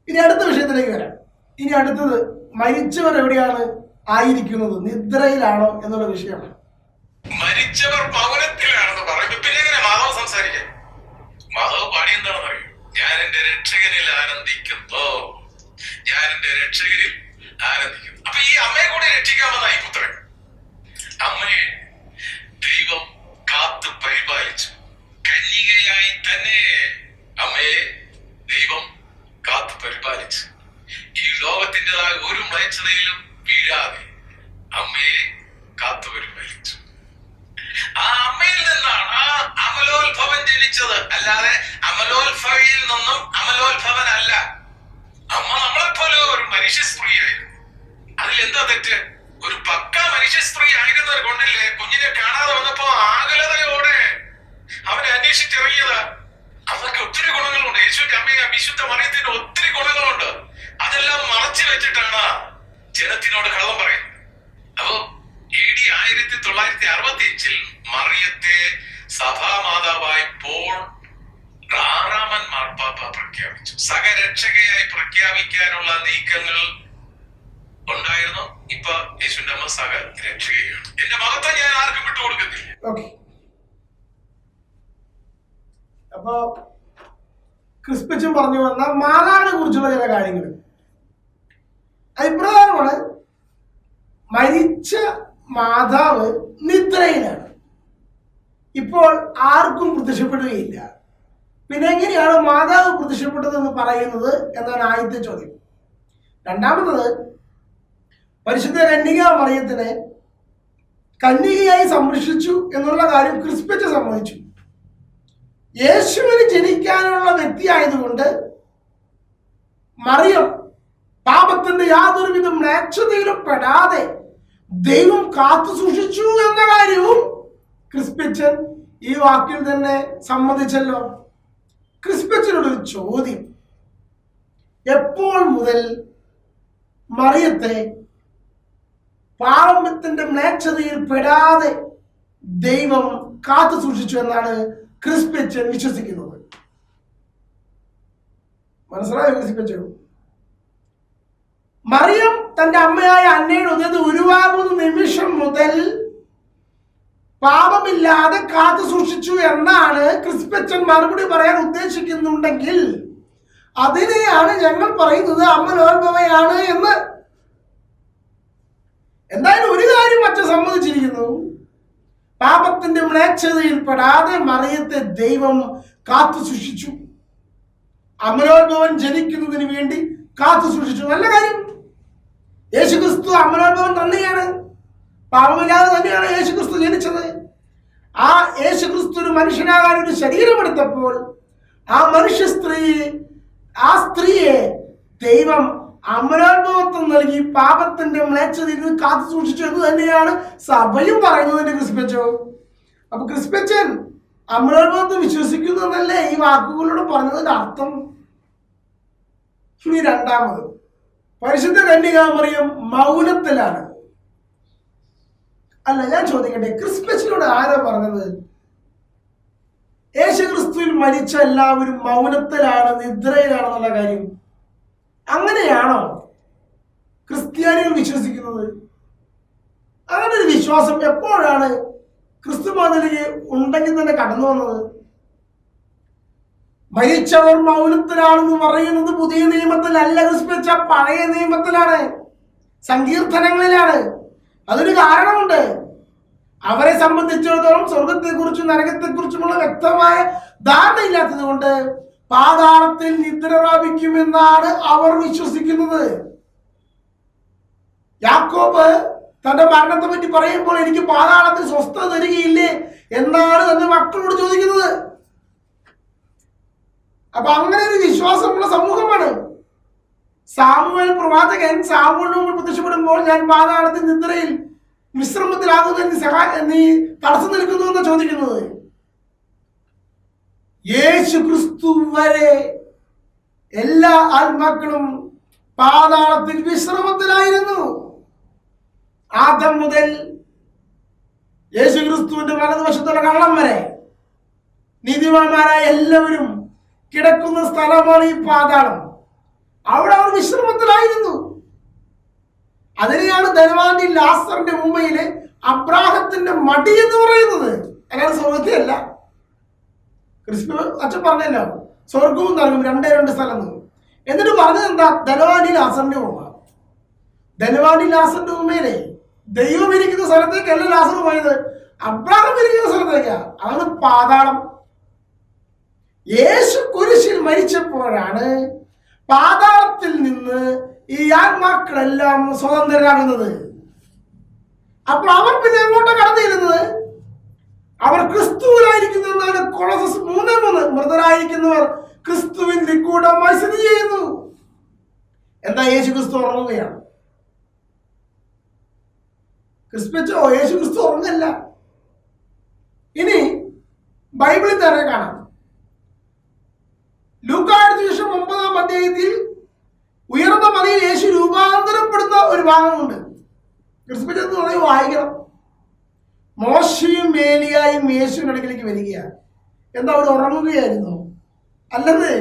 Speaker 1: ഇനി അടുത്ത വിഷയത്തിലേക്ക് വരാം. ഇനി അടുത്തത് മരിച്ചവർ എവിടെയാണ് ആയിരിക്കുന്നത്, നിദ്രയിലാണോ എന്നുള്ള വിഷയമാണ്.
Speaker 2: മരിച്ചവർ മൗനത്തിലാണെന്ന് പറയുമ്പോ പിന്നെ എങ്ങനെ മാധവ് സംസാരിക്കാൻ? മാധവ് പാടി എന്താണെന്ന് അറിയും? ഞാൻ എന്റെ രക്ഷകനിൽ ആനന്ദിക്കുന്നു, ഞാൻ എന്റെ രക്ഷകനിൽ ആനന്ദിക്കുന്നു. അപ്പൊ ഈ അമ്മയെ കൂടെ രക്ഷിക്കാമെന്ന ഈ പുത്രൻ. അമ്മയെ ദൈവം കാത്തു പരിപാലിച്ചു. കന്യകയായി തന്നെ അമ്മയെ ദൈവം കാത്തു പരിപാലിച്ചു. ഈ ലോകത്തിൻ്റെതായ ഒരു മ്ലേച്ഛതയിലും വീഴാതെ അമ്മയെ കാത്തു പരിപാലിച്ചു. ആ അമ്മയിൽ നിന്നാണ് ആ അമലോത്ഭവൻ ജനിച്ചത്. അല്ലാതെ അമലോത്ഭവയിൽ നിന്നും അമലോത്ഭവൻ അല്ല. അമ്മ നമ്മളെപ്പോലെ ഒരു മനുഷ്യ സ്ത്രീയായിരുന്നു. അതിലെന്താ തെറ്റ്? ഒരു പക്ക മനുഷ്യ സ്ത്രീ ആയിരുന്നത് കൊണ്ടല്ലേ കുഞ്ഞിനെ കാണാതെ വന്നപ്പോ ആകുലതയോടെ അവനെ അന്വേഷിച്ചിറങ്ങിയത്. അതൊക്കെ ഒത്തിരി ഗുണങ്ങളുണ്ട്. യേശുവിന്റെ അമ്മയെ വിശുദ്ധ മറിയത്തിന്റെ ഒത്തിരി ഗുണങ്ങളുണ്ട്. അതെല്ലാം മറച്ചു വെച്ചിട്ടാണ് ജനത്തിനോട് കള്ളം പറയുന്നത്. അപ്പോ AD 1965 മറിയത്തെ സഭാമാതാവായി പോൾ 6-ാമൻ മാർപ്പാപ്പ പ്രഖ്യാപിച്ചു. സഹരക്ഷകയായി പ്രഖ്യാപിക്കാനുള്ള നീക്കങ്ങൾ ഉണ്ടായിരുന്നു. ഇപ്പൊ യേശുവിന്റെ അമ്മ സഹ രക്ഷകയാണ്. എന്റെ മഹത്വം ഞാൻ ആർക്കും വിട്ടുകൊടുക്കുന്നില്ല.
Speaker 1: അപ്പോ ക്രിസ്പിച്ചും പറഞ്ഞു വന്ന മാതാവിനെ കുറിച്ചുള്ള ചില കാര്യങ്ങൾ അഭിപ്രായമാണ്. മരിച്ച മാതാവ് നിദ്രയിലാണ്, ഇപ്പോൾ ആർക്കും പ്രത്യക്ഷപ്പെടുകയില്ല. പിന്നെ എങ്ങനെയാണ് മാതാവ് പ്രത്യക്ഷപ്പെട്ടതെന്ന് പറയുന്നത് എന്നാണ് ആദ്യത്തെ ചോദ്യം. രണ്ടാമത്തത്, പരിശുദ്ധ കന്യക മറിയത്തിനെ കന്യകയായി സംരക്ഷിച്ചു എന്നുള്ള കാര്യം ക്രിസ്പിച്ച് സമ്മതിച്ചു. യേശുവിന് ജനിക്കാനുള്ള വ്യക്തിയായതുകൊണ്ട് മറിയം പാപത്തിന്റെ യാതൊരുവിധ മ്ലേച്ഛതയിലും പെടാതെ ദൈവം കാത്തു സൂക്ഷിച്ചു എന്ന കാര്യവും ക്രിസ്പിച്ചൻ ഈ വാക്കിൽ തന്നെ സമ്മതിച്ചല്ലോ. ക്രിസ്പിച്ചനോടൊരു ചോദ്യം, എപ്പോൾ മുതൽ മറിയത്തെ പാപത്തിന്റെ മ്ലേച്ഛതയിൽ പെടാതെ ദൈവം കാത്തു സൂക്ഷിച്ചു എന്നാണ് ക്രിസ്പിച്ചൻ വിശ്വസിക്കുന്നത്? മനസ്സിലായോ ക്രിസ്പിച്ചൻ? മറിയം തന്റെ അമ്മയായ അന്നയുടെ ഉദയത്തിൽ ഉരുവാകുന്ന നിമിഷം മുതൽ പാപമില്ലാതെ കാത്തു സൂക്ഷിച്ചു എന്നാണ് ക്രിസ്പിച്ചൻ മറുപടി പറയാൻ ഉദ്ദേശിക്കുന്നുണ്ടെങ്കിൽ അതിനെയാണ് ഞങ്ങൾ പറയുന്നത് അമലോത്ഭവയാണ് എന്ന്. എന്തായാലും ഒരു കാര്യം അച്ഛൻ സമ്മതിച്ചിരിക്കുന്നു, പാപത്തിന്റെ മ്ലേച്ഛതയിൽ പെടാതെ മറിയത്തെ ദൈവം കാത്തു സൂക്ഷിച്ചു. അമലോത്ഭവൻ ജനിക്കുന്നതിന് വേണ്ടി കാത്തു സൂക്ഷിച്ചു. നല്ല കാര്യം. യേശുക്രിസ്തു അമലോത്ഭവൻ തന്നെയാണ്, പാപമില്ലാതെ തന്നെയാണ് യേശുക്രിസ്തു ജനിച്ചത്. ആ യേശുക്രിസ്തു ഒരു മനുഷ്യനാകാൻ ഒരു ശരീരമെടുത്തപ്പോൾ ആ സ്ത്രീയെ ദൈവം അമലോത്ഭവത്വം നൽകി പാപത്തിന്റെ മ്ലേച്ഛതയിൽ നിന്ന് കാത്തു സൂക്ഷിച്ചു എന്ന് തന്നെയാണ് സഭയും പറയുന്നത്. ക്രിസ്പിച്ചോ, അപ്പൊ ക്രിസ്പിച്ചൻ അമലോത്ഭവത്വം വിശ്വസിക്കുന്നു എന്നല്ലേ ഈ വാക്കുകളോട് പറഞ്ഞതിന്റെ അർത്ഥം? ഇനി രണ്ടാമത്, പരിശുദ്ധ കന്യകാമറിയം മൗനത്തിലാണ്. അല്ല, ഞാൻ ചോദിക്കട്ടെ, ക്രിസ്മസിനോട് ആരാ പറഞ്ഞത് യേശു ക്രിസ്തുവിൽ മരിച്ച എല്ലാവരും മൗനത്തിലാണ്, നിദ്രയിലാണെന്നുള്ള കാര്യം? അങ്ങനെയാണോ ക്രിസ്ത്യാനികൾ വിശ്വസിക്കുന്നത്? അങ്ങനെ ഒരു വിശ്വാസം എപ്പോഴാണ് ക്രിസ്തു മതത്തിലേക്ക് ഉണ്ടെങ്കിൽ തന്നെ കടന്നു വന്നത്? മരിച്ചവർ മൗനത്തിലാണെന്ന് പറയുന്നത് പുതിയ നിയമത്തിലല്ല, ക്രിസ്മസ് പഴയ നിയമത്തിലാണ്, സങ്കീർത്തനങ്ങളിലാണ്. അതൊരു കാരണമുണ്ട്. അവരെ സംബന്ധിച്ചിടത്തോളം സ്വർഗത്തെക്കുറിച്ചും നരകത്തെക്കുറിച്ചുമുള്ള വ്യക്തമായ ധാരണയില്ലാത്തത് കൊണ്ട് പാതാളത്തിൽ നിദ്ര പ്രാപിക്കുമെന്നാണ് അവർ വിശ്വസിക്കുന്നത്. യാക്കോബ് തന്റെ മരണത്തെ പറ്റി പറയുമ്പോൾ എനിക്ക് പാതാളത്തിൽ സ്വസ്ഥത തരികയില്ലേ എന്നാണ് തന്റെ മക്കളോട് ചോദിക്കുന്നത്. അപ്പൊ അങ്ങനെ ഒരു വിശ്വാസമുള്ള സമൂഹമാണ്. സാമുവേൽ പ്രവാചകൻ സാമുവേലിന് മുമ്പ് പ്രത്യക്ഷപ്പെടുമ്പോൾ ഞാൻ പാതാളത്തിൽ നിദ്രയിൽ വിശ്രമത്തിലാകുന്ന നീ തടസ്സം നിൽക്കുന്നു എന്ന് ചോദിക്കുന്നത്. യേശു ക്രിസ്തു വരെ എല്ലാ ആത്മാക്കളും പാതാളത്തിൽ വിശ്രമത്തിലായിരുന്നു. ആദം മുതൽ യേശു ക്രിസ്തുവിന്റെ വലതുവശത്തുള്ള കള്ളം വരെ നീതിമാന്മാരായ എല്ലാവരും കിടക്കുന്ന സ്ഥലമാണ് ഈ പാതാളം. അവിടെ അവർ വിശ്രമത്തിലായിരുന്നു. അതിനെയാണ് ധനവാന്റെ ലാസറിന്റെ മുംബൈയിലെ അബ്രാഹത്തിന്റെ മടി എന്ന് പറയുന്നത്. അല്ലാതെ സ്വർഗത്തിലല്ല. ക്രിസ്തു അച്ഛൻ പറഞ്ഞല്ലോ, സ്വർഗവും നൽകും രണ്ട് സ്ഥലം. എന്നിട്ട് പറഞ്ഞത് എന്താ? ധനവാനി ലാസറിന്റെ മുമ്പ. ധനവാനി ലാസറിന്റെ മുമ്പേലെ ദൈവം ഇരിക്കുന്ന സ്ഥലത്തേക്കല്ല ലാസർ പോയത്, അബ്രാഹം ഇരിക്കുന്ന സ്ഥലത്തേക്കാ. അതാണ് പാതാളം. യേശു കുരിശിൽ മരിച്ചപ്പോഴാണ് പാതാളത്തിൽ നിന്ന് ഈ ആത്മാക്കളെല്ലാം സ്വതന്ത്രരാകുന്നത്. അപ്പോൾ അവർ പിന്നെ എങ്ങോട്ടാണ് കടന്നിരുന്നത്? അവർ ക്രിസ്തുവിലായിരിക്കുന്നതാണ്. കൊളോസസ് 3:3 മൃതരായിരിക്കുന്നവർ ക്രിസ്തുവിൽ നിഗൂഢമായി സ്ഥിതി ചെയ്യുന്നു. എന്താ? യേശു ക്രിസ്തു ഉറങ്ങുകയാണ്. ക്രിസ്മസോ യേശു ക്രിസ്തു ഉറങ്ങല്ല. ഇനി ബൈബിളിൽ തന്നെ കാണാം. ലൂക്കായുടെ സുവിശേഷം 9-ാം അധ്യായത്തിൽ ഉയർന്ന മലയിൽ യേശു രൂപാന്തരപ്പെടുന്ന ഒരു ഭാഗമുണ്ട്. ക്രിസ്മസ് എന്ന് പറയുന്നത് വായിക്കണം. മോശയും ഏലിയായും യേശുവിന്റെ അടുക്കിലേക്ക് വരികയാണ്. എന്താ? അവർ ഉറങ്ങുകയായിരുന്നു? അല്ലെന്ന്,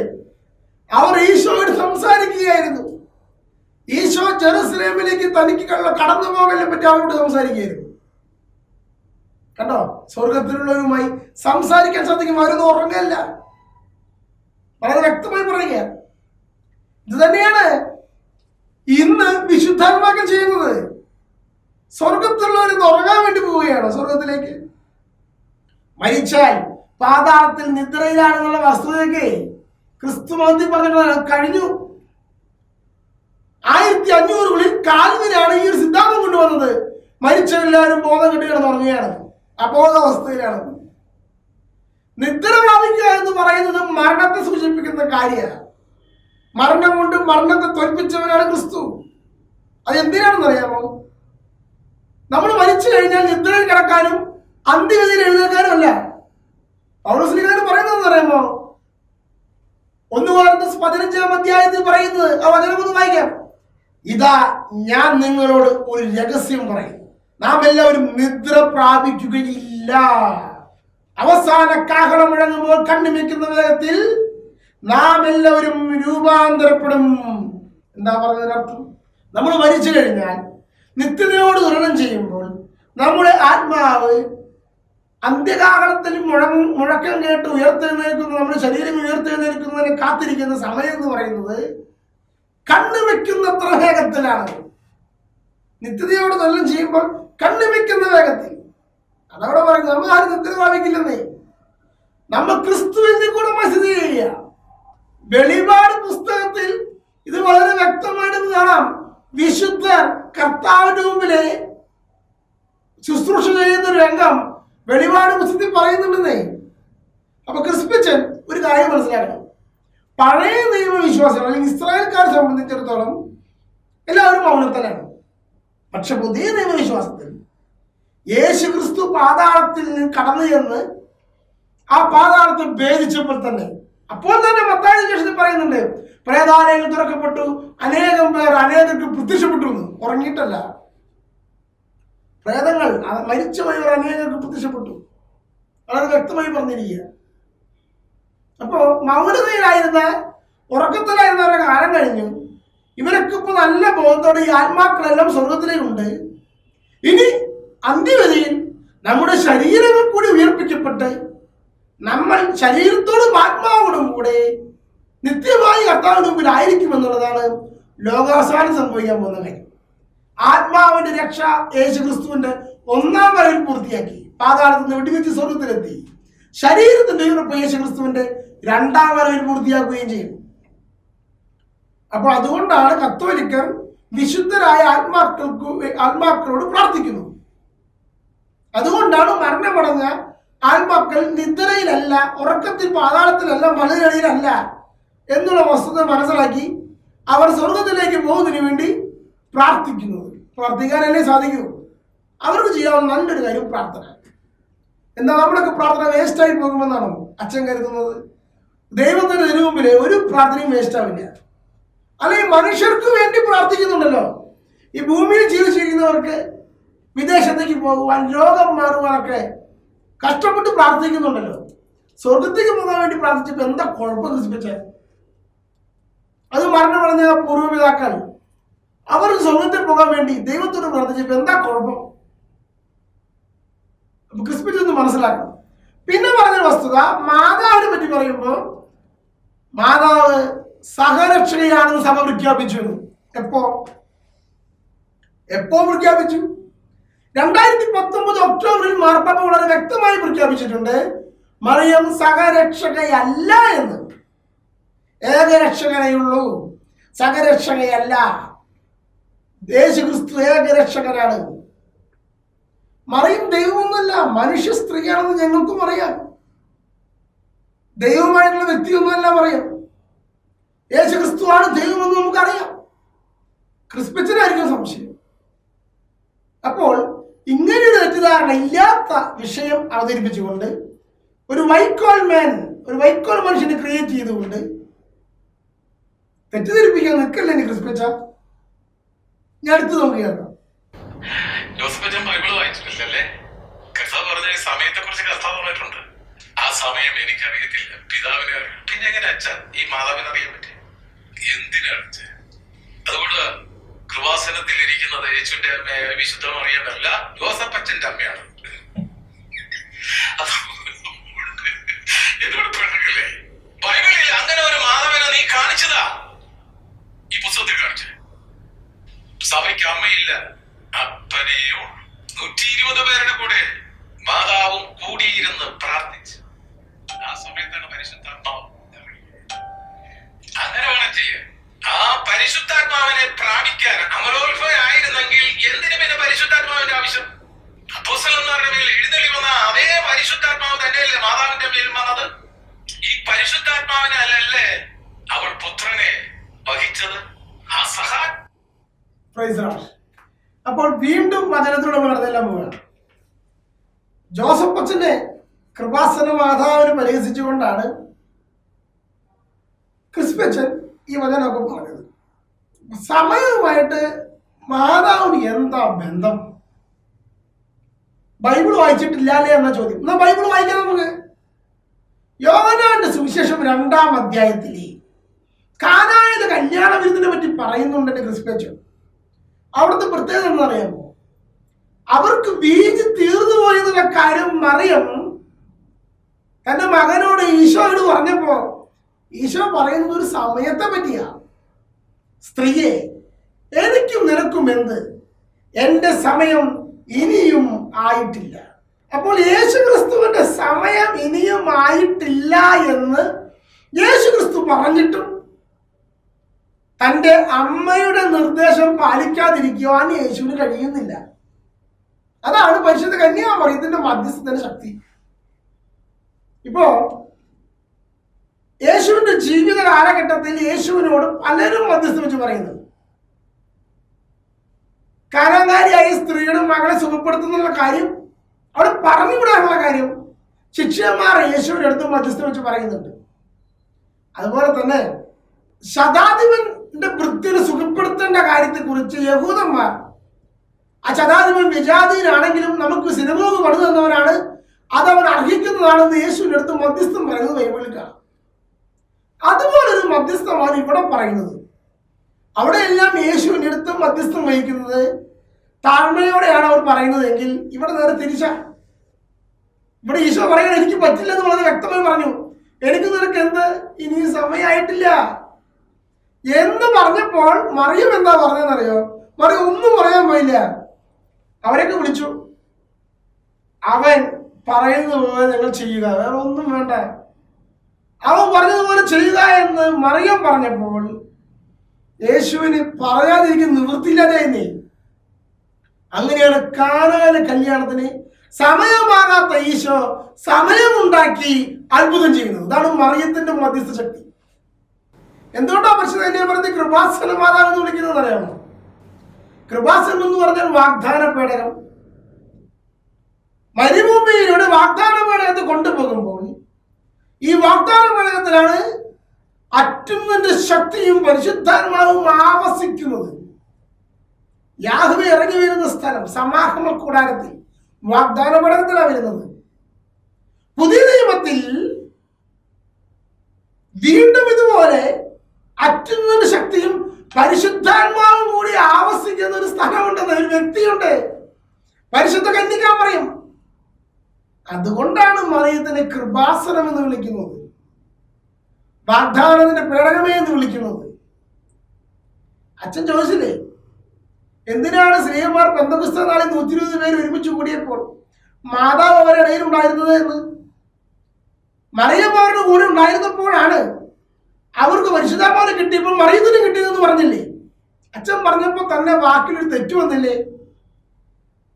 Speaker 1: അവർ ഈശോയോട് സംസാരിക്കുകയായിരുന്നു. ഈശോ ജെറുസലേമിലേക്ക് തനിക്ക് കടന്നു പോകലിനെ പറ്റി അവരോട് സംസാരിക്കുകയായിരുന്നു. കണ്ടോ? സ്വർഗത്തിലുള്ളവരുമായി സംസാരിക്കാൻ സാധിക്കും. അവരൊന്നും ഉറങ്ങല്ല. വളരെ വ്യക്തമായി പറയുക. ഇത് തന്നെയാണ് ഇന്ന് വിശുദ്ധാത്മാക്കൾ ചെയ്യുന്നത്. സ്വർഗത്തിലുള്ളവർ ഉറങ്ങാൻ വേണ്ടി പോവുകയാണ് സ്വർഗത്തിലേക്ക്. മരിച്ചാൽ പാതാളത്തിൽ നിദ്രയിലാണെന്നുള്ള വസ്തുതയ്ക്ക് ക്രിസ്തു മതത്തിൽ പറഞ്ഞിട്ടുള്ളത് കഴിഞ്ഞു. 1500-കളിൽ കാൽവിനാണ് ഈ ഒരു സിദ്ധാന്തം കൊണ്ടുവന്നത്. മരിച്ചവരെല്ലാവരും ബോധം കെട്ടി കിടന്നുറങ്ങുകയാണ്, അബോധാവസ്ഥയിലാണ്. നിദ്ര പ്രാപിക്കുക എന്ന് പറയുന്നത് മരണത്തെ സൂചിപ്പിക്കുന്ന കാര്യമാണ്. മരണം കൊണ്ട് മരണത്തെ തോൽപ്പിച്ചവനാണ് ക്രിസ്തു. അത് എന്തിനാണെന്ന് അറിയാമോ? നമ്മൾ മരിച്ചു കഴിഞ്ഞാൽ നിദ്രയിൽ കിടക്കാനും അന്ത്യവിധിയിൽ എഴുന്നേൽക്കാനും അല്ല. പൗലോസ് പറയുന്നത് അറിയാമോ? 1 കൊരിന്ത്യർ 15-ാം അധ്യായത്തിൽ പറയുന്നത്, ആ വചനം ഒന്ന് വായിക്കാം. ഇതാ ഞാൻ നിങ്ങളോട് ഒരു രഹസ്യം പറയുന്നു, നാം എല്ലാവരും നിദ്ര പ്രാപിക്കുകയില്ല. അവസാന കാഹളം മുഴങ്ങുമ്പോൾ കണ്ണുമിക്കുന്ന വേഗത്തിൽ നാം എല്ലാവരും രൂപാന്തരപ്പെടും. എന്താ പറഞ്ഞതിനർത്ഥം? നമ്മൾ മരിച്ചു കഴിഞ്ഞാൽ നിത്യതയോട് തുലനം ചെയ്യുമ്പോൾ നമ്മുടെ ആത്മാവ് അന്ത്യകാലത്തിൽ മുഴക്കം കേട്ട് ഉയർത്തെഴുന്നേൽക്കുന്ന, നമ്മുടെ ശരീരം ഉയർത്തെഴുന്നേൽക്കുന്നതിനെ കാത്തിരിക്കുന്ന സമയം എന്ന് പറയുന്നത് കണ്ണു വെക്കുന്നത്ര വേഗത്തിലാണ്. നിത്യതയോട് തുലനം ചെയ്യുമ്പോൾ കണ്ണു വെക്കുന്ന വേഗത്തിൽ. അതവിടെ പറയുന്നത് നമ്മൾ ആരും നിദ്ര പ്രാപിക്കില്ലെന്നേ. നമ്മൾ ക്രിസ്തുവിൽ കൂടെ സ്ഥിതി ചെയ്യുക. വെളിപാട് പുസ്തകത്തിൽ ഇത് വളരെ വ്യക്തമായിട്ട് കാണാം. വിശുദ്ധർ കർത്താവിന്റെ മുമ്പിലെ ശുശ്രൂഷ ചെയ്യുന്ന ഒരു രംഗം വെളിപാട് പുസ്തകത്തിൽ പറയുന്നുണ്ടെന്നേ. അപ്പൊ ക്രിസ്മച്ചൻ ഒരു കാര്യം മനസ്സിലാക്കണം. പഴയ നിയമവിശ്വാസം അല്ലെങ്കിൽ ഇസ്രായേൽക്കാരെ സംബന്ധിച്ചിടത്തോളം എല്ലാവരും മൗനത്തിലാണ്. പക്ഷെ പുതിയ നിയമവിശ്വാസത്തിൽ യേശു ക്രിസ്തു പാതാളത്തിൽ കടന്നു ചെന്ന് ആ പാതാളത്തെ ഭേദിച്ചപ്പോൾ തന്നെ, അപ്പോൾ തന്നെ മത്തായി സുവിശേഷത്തിൽ പറയുന്നുണ്ട്, പ്രേതാലയങ്ങൾ തുറക്കപ്പെട്ടു, അനേകം പേർ അനേകർക്ക് പ്രത്യക്ഷപ്പെട്ടു എന്ന്. ഉറങ്ങിയിട്ടല്ല, പ്രേതങ്ങൾ മരിച്ചുപോയവർ അനേകർക്ക് പ്രത്യക്ഷപ്പെട്ടു. വളരെ വ്യക്തമായി പറഞ്ഞിരിക്കുക. അപ്പോ മൗനതയിലായിരുന്ന, ഉറക്കത്തിലായിരുന്നവരുടെ കാലം കഴിഞ്ഞു. ഇവരൊക്കെ ഇപ്പൊ നല്ല ബോധത്തോടെ ഈ ആത്മാക്കളെല്ലാം സ്വർഗത്തിലേക്കുണ്ട്. ഇനി അന്ത്യവരിയിൽ നമ്മുടെ ശരീരങ്ങൾ കൂടി ഉയർപ്പിക്കപ്പെട്ട് നമ്മൾ ശരീരത്തോടും ആത്മാവോടും കൂടെ നിത്യമായി കർത്താവിന് മുമ്പിൽ ആയിരിക്കും എന്നുള്ളതാണ് ലോകാവസാനം സംഭവിക്കാൻ പോകുന്ന കാര്യം. ആത്മാവിന്റെ രക്ഷ യേശുക്രിസ്തുവിന്റെ ഒന്നാം വരവിൽ പൂർത്തിയാക്കി, പാതാളത്തിൽ നിന്ന് വെടിവെച്ച് സ്വർഗത്തിലെത്തി. ശരീരത്തിന്റെ ഉയർപ്പ് യേശുക്രിസ്തുവിന്റെ രണ്ടാം വരവിൽ പൂർത്തിയാക്കുകയും ചെയ്യും. അപ്പോൾ അതുകൊണ്ടാണ് കത്തോലിക്കർ വിശുദ്ധരായ ആത്മാക്കളോട് പ്രാർത്ഥിക്കുന്നത്. അതുകൊണ്ടാണ് മരണമടഞ്ഞ ആത്മാക്കൾ നിദ്രയിലല്ല, ഉറക്കത്തിൽ, പാതാളത്തിലല്ല, മലനിരയിലല്ല എന്നുള്ള വസ്തുത മനസ്സിലാക്കി അവർ സ്വർഗത്തിലേക്ക് പോകുന്നതിന് വേണ്ടി പ്രാർത്ഥിക്കുന്നത്. പ്രാർത്ഥിക്കാനല്ലേ സാധിക്കൂ. അവർക്ക് ചെയ്യാവുന്ന നല്ലൊരു കാര്യം പ്രാർത്ഥന. എന്നാൽ നമ്മുടെയൊക്കെ പ്രാർത്ഥന വേസ്റ്റായി പോകുമെന്നാണോ അച്ഛൻ കരുതുന്നത്? ദൈവത്തിന്റെ മുമ്പിൽ ഒരു പ്രാർത്ഥനയും വേസ്റ്റാവില്ല. അല്ലെങ്കിൽ മനുഷ്യർക്ക് വേണ്ടി പ്രാർത്ഥിക്കുന്നുണ്ടല്ലോ. ഈ ഭൂമിയിൽ ജീവിച്ചിരിക്കുന്നവർക്ക് വിദേശത്തേക്ക് പോകുവാൻ, രോഗം മാറുവാനൊക്കെ കഷ്ടപ്പെട്ട് പ്രാർത്ഥിക്കുന്നുണ്ടല്ലോ. സ്വർഗത്തേക്ക് പോകാൻ വേണ്ടി പ്രാർത്ഥിച്ചപ്പോൾ എന്താ കുഴപ്പം നശിപ്പിച്ചത്? അത് മരണമടഞ്ഞ പൂർവ്വപിതാക്കൾ അവർ സ്വർഗത്തിൽ പോകാൻ വേണ്ടി ദൈവത്തോട് പ്രാർത്ഥിച്ചപ്പോൾ എന്താ കുഴപ്പം? ക്രിസ്മസ് മനസ്സിലാക്കണം. പിന്നെ പറഞ്ഞ വസ്തുത, മാതാവിനെ പറ്റി പറയുമ്പോൾ മാതാവ് സഹരക്ഷകയാണെന്ന് സഭ പ്രഖ്യാപിച്ചു. എപ്പോ പ്രഖ്യാപിച്ചു? 2019 ഒക്ടോബറിൽ മാർപ്പാപ്പ വളരെ വ്യക്തമായി പ്രഖ്യാപിച്ചിട്ടുണ്ട്, മറിയം സഹരക്ഷകയല്ല എന്ന്. ഏകരക്ഷകനേയുള്ളൂ, സഹരക്ഷകയല്ല. യേശുക്രിസ്തു ഏകരക്ഷകനാണ്. മറിയം ദൈവമൊന്നുമല്ല, മനുഷ്യ സ്ത്രീയാണെന്ന് ഞങ്ങൾക്കും അറിയാം. ദൈവമായിട്ടുള്ള വ്യക്തിയൊന്നുമല്ല മറിയം. യേശുക്രിസ്തുവാണ് ദൈവമെന്ന് നമുക്കറിയാം. ക്രിസ്മസിനായിരിക്കും സംശയം. അപ്പോൾ ഇങ്ങനെയൊരു തെറ്റിദ്ധാരണ ഇല്ലാത്ത വിഷയം അവതരിപ്പിച്ചുകൊണ്ട് ഒരു വൈക്കോൽ മനുഷ്യനെ ക്രിയേറ്റ് ചെയ്തുകൊണ്ട് തെറ്റിദ്ധരിപ്പിക്കാൻ നിൽക്കല്ലേ നീ ക്രിസ്മച്ച. ഞാൻ എടുത്തു നോക്കുകയാണ്.
Speaker 2: ജോസഫച്ചൻ ബൈബിൾ വായിച്ചിട്ടില്ലല്ലേ? കർത്താവ് പറഞ്ഞ സമയത്തെ കുറിച്ച് കർത്താവ് പറഞ്ഞിട്ടുണ്ട്. ആ സമയം എനിക്കറിയത്തില്ല, പിതാവിനെ അറിയാം. പിന്നെ എങ്ങനെ അച്ഛൻ ഈ മാതാവിനെ അറിയാൻ പറ്റി? എന്തിനാണ്? അതുകൊണ്ട് കൃപാസനത്തിൽ ഇരിക്കുന്നത് യേശുവിന്റെ അമ്മയായ വിശുദ്ധ മറിയമല്ല, ജോസഫച്ചന്റെ അമ്മയാണ്. എന്നോട് പെണ്ണല്ലേ? ബൈബിളിൽ അങ്ങനെ ഒരു മാതാവിനെ നീ കാണിച്ചതാ? ഈ പുസ്തകത്തിൽ കാണിച്ച സഭയ്ക്ക് അമ്മയില്ല, അപ്പനെയോ 120 പേരുടെ കൂടെ മാതാവും കൂടിയിരുന്ന് പ്രാർത്ഥിച്ചു. ആ സമയത്താണ് പരിശുദ്ധാത്മാവ്. അങ്ങനെ വേണം ചെയ്യാൻ. ആ പരിശുദ്ധാത്മാവിനെ പ്രാപിക്കാൻ അമലോത്ഭവമായിരുന്നെങ്കിൽ എന്തിനു പിന്നെ പരിശുദ്ധാത്മാവിന്റെ ആവശ്യം? അപ്പോസ്തലന്മാരുടെ മേൽ എഴുന്നള്ളി വന്ന അതേ പരിശുദ്ധാത്മാവ് തന്നെയല്ലേ മാതാവിന്റെ മേൽ വന്നത്? ഈ പരിശുദ്ധാത്മാവിനെ അല്ലല്ലേ അവൾ പുത്രനെ വഹിച്ചത്? ആ സഹാ.
Speaker 1: അപ്പോൾ വീണ്ടും വചനത്തിലൂടെ നടന്നെല്ലാം പോവുകയാണ്. ജോസഫ് അച്ഛനെ കൃപാസന മാതാവിനെ പരിഹസിച്ചുകൊണ്ടാണ് ക്രിസ്മച്ചൻ ഈ വചനമൊക്കെ പറഞ്ഞത്. സമയവുമായിട്ട് മാതാവിന് എന്താ ബന്ധം? ബൈബിൾ വായിച്ചിട്ടില്ലാലേ എന്ന ചോദ്യം. എന്നാ ബൈബിൾ വായിക്കാം നമുക്ക്. യോഹന്നാന്റെ സുവിശേഷം 2-ാം അധ്യായത്തിലെ കാനായിലെ കല്യാണ വിരുന്നിനെ പറ്റി പറയുന്നുണ്ട് ക്രിസ്മച്ചൻ. അവിടുത്തെ പ്രത്യേകത എന്താ അറിയാമോ? അവർക്ക് വീഞ്ഞ് തീർന്നു പോയതിന്റെ കാര്യം മറിയം തന്റെ മകനോട് ഈശോയോട് പറഞ്ഞപ്പോ ഈശോ പറയുന്നത് ഒരു സമയത്തെ പറ്റിയാ. സ്ത്രീയെ, എനിക്കും നിനക്കും എന്ത്? എന്റെ സമയം ഇനിയും ആയിട്ടില്ല. അപ്പോൾ യേശുക്രിസ്തുവിന്റെ സമയം ഇനിയും ആയിട്ടില്ല എന്ന് യേശുക്രിസ്തു പറഞ്ഞിട്ടും തന്റെ അമ്മയുടെ നിർദ്ദേശം പാലിക്കാതിരിക്കുവാൻ യേശുവിന് കഴിയുന്നില്ല. അതാണ് പരിശുദ്ധ കന്യാമറിയത്തിന്റെ മധ്യസ്ഥത്തിന്റെ ശക്തി. ഇപ്പോ യേശുവിന്റെ ജീവിത കാലഘട്ടത്തിൽ യേശുവിനോട് പലരും മധ്യസ്ഥം വെച്ച് പറയുന്നത്. കാരാകാരിയായ സ്ത്രീയുടെ മകളെ സുഖപ്പെടുത്തുന്നുള്ള കാര്യം അവിടെ പറഞ്ഞുവിടാനുള്ള കാര്യം ശിഷ്യന്മാർ യേശുവിന്റെ അടുത്ത് മധ്യസ്ഥം വെച്ച് പറയുന്നുണ്ട്. അതുപോലെ തന്നെ ശതാധിപന്റെ വൃത്തിയെ സുഖപ്പെടുത്തേണ്ട കാര്യത്തെ കുറിച്ച് യഹൂദന്മാർ, ആ ശതാധിപൻ വിജാതിയിലാണെങ്കിലും നമുക്ക് സിനഗോഗ് പണിതു തന്നവനാണ്, അതവൻ അർഹിക്കുന്നതാണെന്ന് യേശുവിന്റെ അടുത്ത് മധ്യസ്ഥം പറയുന്നത് ബൈബിളിൽ കാണാം. അതുപോലൊരു മധ്യസ്ഥമാണ് ഇവിടെ പറയുന്നത്. അവിടെയെല്ലാം യേശുവിന്റെ അടുത്ത് മധ്യസ്ഥം വഹിക്കുന്നത് താഴ്മയോടെയാണ് അവർ പറയുന്നത് എങ്കിൽ ഇവിടെ നേരെ തിരിച്ചാ. ഇവിടെ ഈശോ പറയണം, എനിക്ക് പറ്റില്ലെന്ന് വളരെ വ്യക്തമായി പറഞ്ഞു. എനിക്ക് നിനക്ക് എന്ത്, ഇനി സമയമായിട്ടില്ല എന്ന് പറഞ്ഞപ്പോൾ മറിയം എന്താ പറഞ്ഞതെന്നറിയോ? മറിയം ഒന്നും പറയാൻ പോയില്ല. അവരൊക്കെ വിളിച്ചു, അവൻ പറയുന്നത് പോലെ നിങ്ങൾ ചെയ്യുക, വേറെ ഒന്നും വേണ്ട, അവൻ പറഞ്ഞതുപോലെ ചെയ്യുക എന്ന് മറിയം പറഞ്ഞപ്പോൾ യേശുവിന് പറയാതിരിക്കുന്ന നിവൃത്തിയില്ലാതെ. അങ്ങനെയാണ് കാനായിലെ കല്യാണത്തിന് സമയമാകാത്ത ഈശോ സമയമുണ്ടാക്കി അത്ഭുതം ചെയ്യുന്നത്. അതാണ് മറിയത്തിന്റെ മധ്യസ്ഥ ശക്തി. എന്തുകൊണ്ടാ പരിശുദ്ധ കന്യാമറിയത്തെ കൃപാസന മാതാവ് എന്ന് വിളിക്കുന്നത് അറിയാമോ? കൃപാസനം എന്ന് പറഞ്ഞാൽ വാഗ്ദാന പേടകം. മരുഭൂമിയിലൂടെ വാഗ്ദാന പേടകത്തെ കൊണ്ടുപോകുമ്പോൾ ഈ വാഗ്ദാന പേടകത്തിലാണ് അത്യുന്നതന്റെ ശക്തിയും പരിശുദ്ധാത്മാവും ആവസിക്കുന്നത്. യാഹ്വേ ഇറങ്ങി വരുന്ന സ്ഥലം സമാഗമ കൂടാരത്തിൽ വാഗ്ദാന പേടകത്തിലാണ് വരുന്നത്. പുതിയ നിയമത്തിൽ വീണ്ടും ഇതുപോലെ അത്യുന്നത ശക്തിയും പരിശുദ്ധാത്മാവും കൂടി ആവസിക്കുന്ന ഒരു സ്ഥലമുണ്ടെന്ന്, ഒരു വ്യക്തിയുണ്ട്, പരിശുദ്ധ കന്യകാമറിയം. അതുകൊണ്ടാണ് മറിയത്തിനെ കൃപാസനം എന്ന് വിളിക്കുന്നത്, വാഗ്ദാനത്തിന്റെ പേടകമേ എന്ന് വിളിക്കുന്നത്. അച്ഛൻ ചോദിച്ചില്ലേ, എന്തിനാണ് സ്ത്രീയന്മാർ പെന്തക്കോസ്ത് നാളിൽ 120 പേര് ഒരുമിച്ച് കൂടിയപ്പോൾ മാതാവ് അവരുടെ ഇടയിൽ ഉണ്ടായിരുന്നത് എന്ന്? മറിയം അവരുടെ കൂടെ ഉണ്ടായിരുന്നപ്പോഴാണ് അവർക്ക് പരിശുദ്ധാത്മാവിനെ കിട്ടിയപ്പോൾ മറിയത്തിന് കിട്ടിയതെന്ന് പറഞ്ഞില്ലേ? അച്ഛൻ പറഞ്ഞപ്പോൾ തന്നെ വാക്കിലൊരു തെറ്റു വന്നില്ലേ?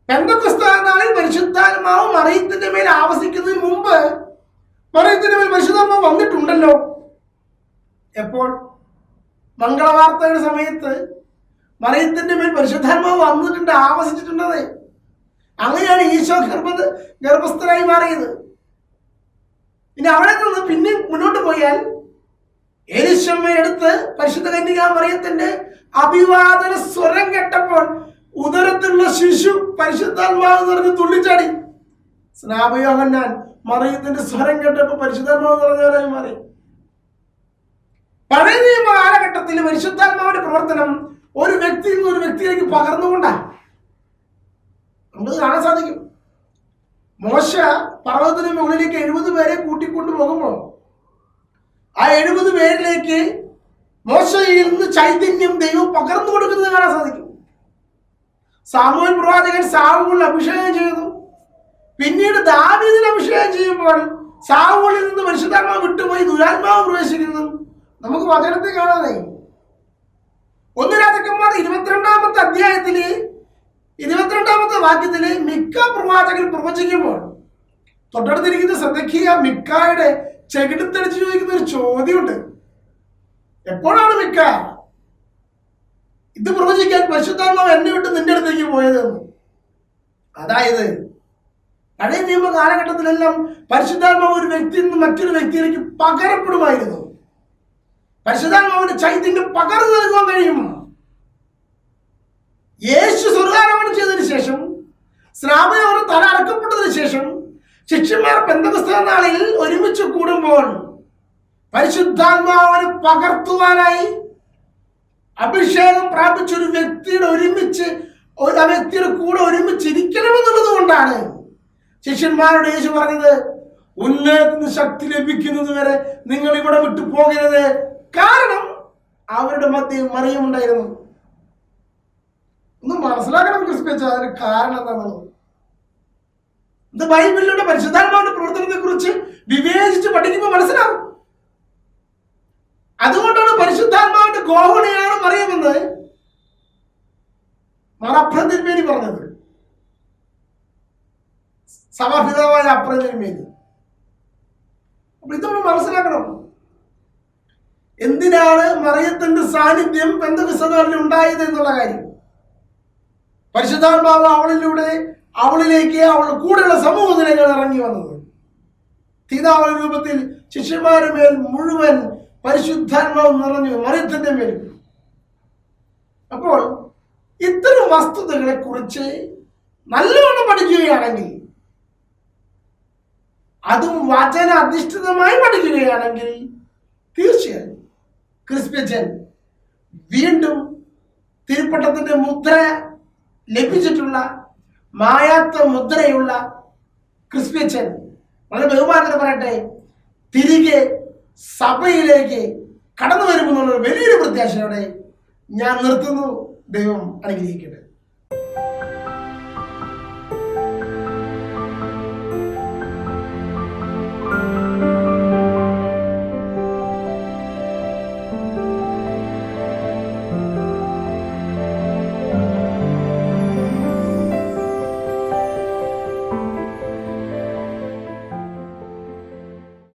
Speaker 1: പെന്തക്കോസ്ത് നാളിൽ പരിശുദ്ധാത്മാവ് മറിയത്തിന്റെ മേൽ ആവസിക്കുന്നതിന് മുമ്പ് മറിയത്തിന്റെ മേൽ പരിശുദ്ധാത്മാവ് വന്നിട്ടുണ്ടല്ലോ. എപ്പോൾ? മംഗളവാർത്തയുടെ സമയത്ത് മറിയത്തിന്റെ മേൽ പരിശുദ്ധാത്മാവ് വന്നിട്ടുണ്ട്, ആവസിച്ചിട്ടുണ്ടത്. അങ്ങനെയാണ് ഈശോ ഗർഭസ്ഥനായി മാറിയത്. ഇനി അവിടെ നിന്ന് പിന്നെ മുന്നോട്ട് പോയാൽ എലിശമ്മയെടുത്ത് പരിശുദ്ധ കന്യകാമറിയത്തിന്റെ അഭിവാദന സ്വരം കേട്ടപ്പോൾ ഉദരത്തിലുള്ള ശിശു പരിശുദ്ധാത്മാവ് നിറഞ്ഞ് തുള്ളിച്ചാടി. സ്നാപയോഹന്നാൻ മറിയത്തിന്റെ സ്വരം കേട്ടപ്പോൾ പരിശുദ്ധാത്മാവ് നിറഞ്ഞവരായി മാറി. പഴയ നിയമ കാലഘട്ടത്തിൽ പരിശുദ്ധാത്മാവിന്റെ പ്രവർത്തനം ഒരു വ്യക്തിയിൽ നിന്ന് ഒരു വ്യക്തിയിലേക്ക് പകർന്നുകൊണ്ടാണ് നമുക്ക് കാണാൻ സാധിക്കും. മോശ പർവ്വതത്തിന് മുകളിലേക്ക് 70 പേരെ കൂട്ടിക്കൊണ്ടു പോകുമ്പോൾ ആ 70 പേരിലേക്ക് മോശയിൽ നിന്ന് ചൈതന്യം ദൈവം പകർന്നു കൊടുക്കുന്നത് കാണാൻ സാധിക്കും. സാമൂഹ്യ പ്രവാചകൻ സാവൂളിൽ അഭിഷേകം ചെയ്തു. പിന്നീട് ദാവീദിനെ അഭിഷേകം ചെയ്യുമ്പോൾ സാവൂളിൽ നിന്ന് പരിശുദ്ധാത്മാവ് വിട്ടുപോയി ദുരാത്മാവ് പ്രവേശിക്കുന്നു നമുക്ക് വചനത്തെ കാണാനായി. 1 രാജാക്കന്മാർ 22-ാമത്തെ അധ്യായത്തില് 22-ാമത്തെ വാക്യത്തില് മിക്ക പ്രവാചകൻ പ്രവചിക്കുമ്പോൾ തൊട്ടടുത്തിരിക്കുന്ന സെദക്കിയ മിക്കായുടെ ചെകിടത്തടിച്ച് ചോദിക്കുന്ന ഒരു ചോദ്യമുണ്ട്. എപ്പോഴാണ് മിക്ക ഇത് പ്രവചിക്കാൻ പരിശുദ്ധാത്മാവ് എന്നെ വിട്ട് നിന്റെ അടുത്തേക്ക് പോയതെന്ന്? അതായത് പഴയ നിയമ കാലഘട്ടത്തിലെല്ലാം പരിശുദ്ധാത്മാവ് ഒരു വ്യക്തിയിൽ നിന്ന് മറ്റൊരു വ്യക്തിയിലേക്ക് പകരപ്പെടുമായിരുന്നു. പരിശുദ്ധാത്മാവിന്റെ ചൈതന്യം പകർന്നു നൽകുവാൻ കഴിയും. യേശു സ്വർഗ്ഗാരോഹണം ചെയ്തതിനു ശേഷം, സ്നാപയോഹന്നാൻ തല അറക്കപ്പെട്ടതിനു ശേഷം ശിഷ്യന്മാർ പെന്തക്കോസ്ത് നാളിൽ ഒരുമിച്ച് കൂടുമ്പോൾ പരിശുദ്ധാത്മാവിനെ പകർത്തുവാനായി അഭിഷേകം പ്രാപിച്ച ഒരു വ്യക്തിയുടെ ആ വ്യക്തിയുടെ കൂടെ ഒരുമിച്ച് ഇരിക്കണമെന്നുള്ളത് കൊണ്ടാണ് ശിഷ്യന്മാരോട് യേശു പറഞ്ഞത്, ഉന്നതത്തിന് ശക്തി ലഭിക്കുന്നത് വരെ നിങ്ങൾ ഇവിടെ വിട്ടു പോകരുത്. കാരണം അവരുടെ മധ്യം മറിയം ഉണ്ടായിരുന്നു. ഒന്ന് മനസ്സിലാക്കണം ക്രിസ്ത്യൻ, അതിന് കാരണം എന്താണെന്നുള്ളത്. ഇത് ബൈബിളിലൂടെ പരിശുദ്ധാത്മാവിന്റെ പ്രവർത്തനത്തെ കുറിച്ച് വിവേചിച്ച് പഠിക്കുമ്പോൾ മനസ്സിലാവും. അതുകൊണ്ടാണ് പരിശുദ്ധാത്മാവിന്റെ ഗോഹണയാണ് മറിയമെന്ന് അപ്രം തിരുമേനി പറഞ്ഞത്, സഭാപിതാവായ അപ്രം തിരുമേനി. അപ്പൊ ഇത് നമ്മൾ മനസ്സിലാക്കണം. എന്തിനാണ് മറിയത്തിന്റെ സാന്നിധ്യം പെന്തക്കോസ്ത് നാളിൽ ഉണ്ടായത് എന്നുള്ള കാര്യം. പരിശുദ്ധാത്മാവ് അവളിലേക്ക് അവളുടെ കൂടെയുള്ള സമൂഹത്തിലേക്കാണ് ഇറങ്ങി വന്നത്. തീതാവള രൂപത്തിൽ ശിഷ്യന്മാരുടെ മേൽ മുഴുവൻ പരിശുദ്ധാത്മാവ് നിറഞ്ഞു മറിയത്തിന്റെ മേൽ. അപ്പോൾ ഇത്തരം വസ്തുതകളെ കുറിച്ച് നല്ലവണ്ണം പഠിക്കുകയാണെങ്കിൽ, അതും വചന അധിഷ്ഠിതമായി പഠിക്കുകയാണെങ്കിൽ, തീർച്ചയായും ക്രിസ്ത്യൻ വീണ്ടും തിരുപ്പട്ടത്തിന്റെ മുദ്ര ലഭിച്ചിട്ടുള്ള മായാത്ത മുദ്രയുള്ള ക്രിസ്ത്യൻ, വളരെ ബഹുമാനത്തിന് പറയട്ടെ, തിരികെ സഭയിലേക്ക് കടന്നു വരുമെന്നുള്ള വലിയൊരു പ്രത്യാശയോടെ ഞാൻ നിർത്തുന്നു. ദൈവം അനുഗ്രഹിക്കട്ടെ.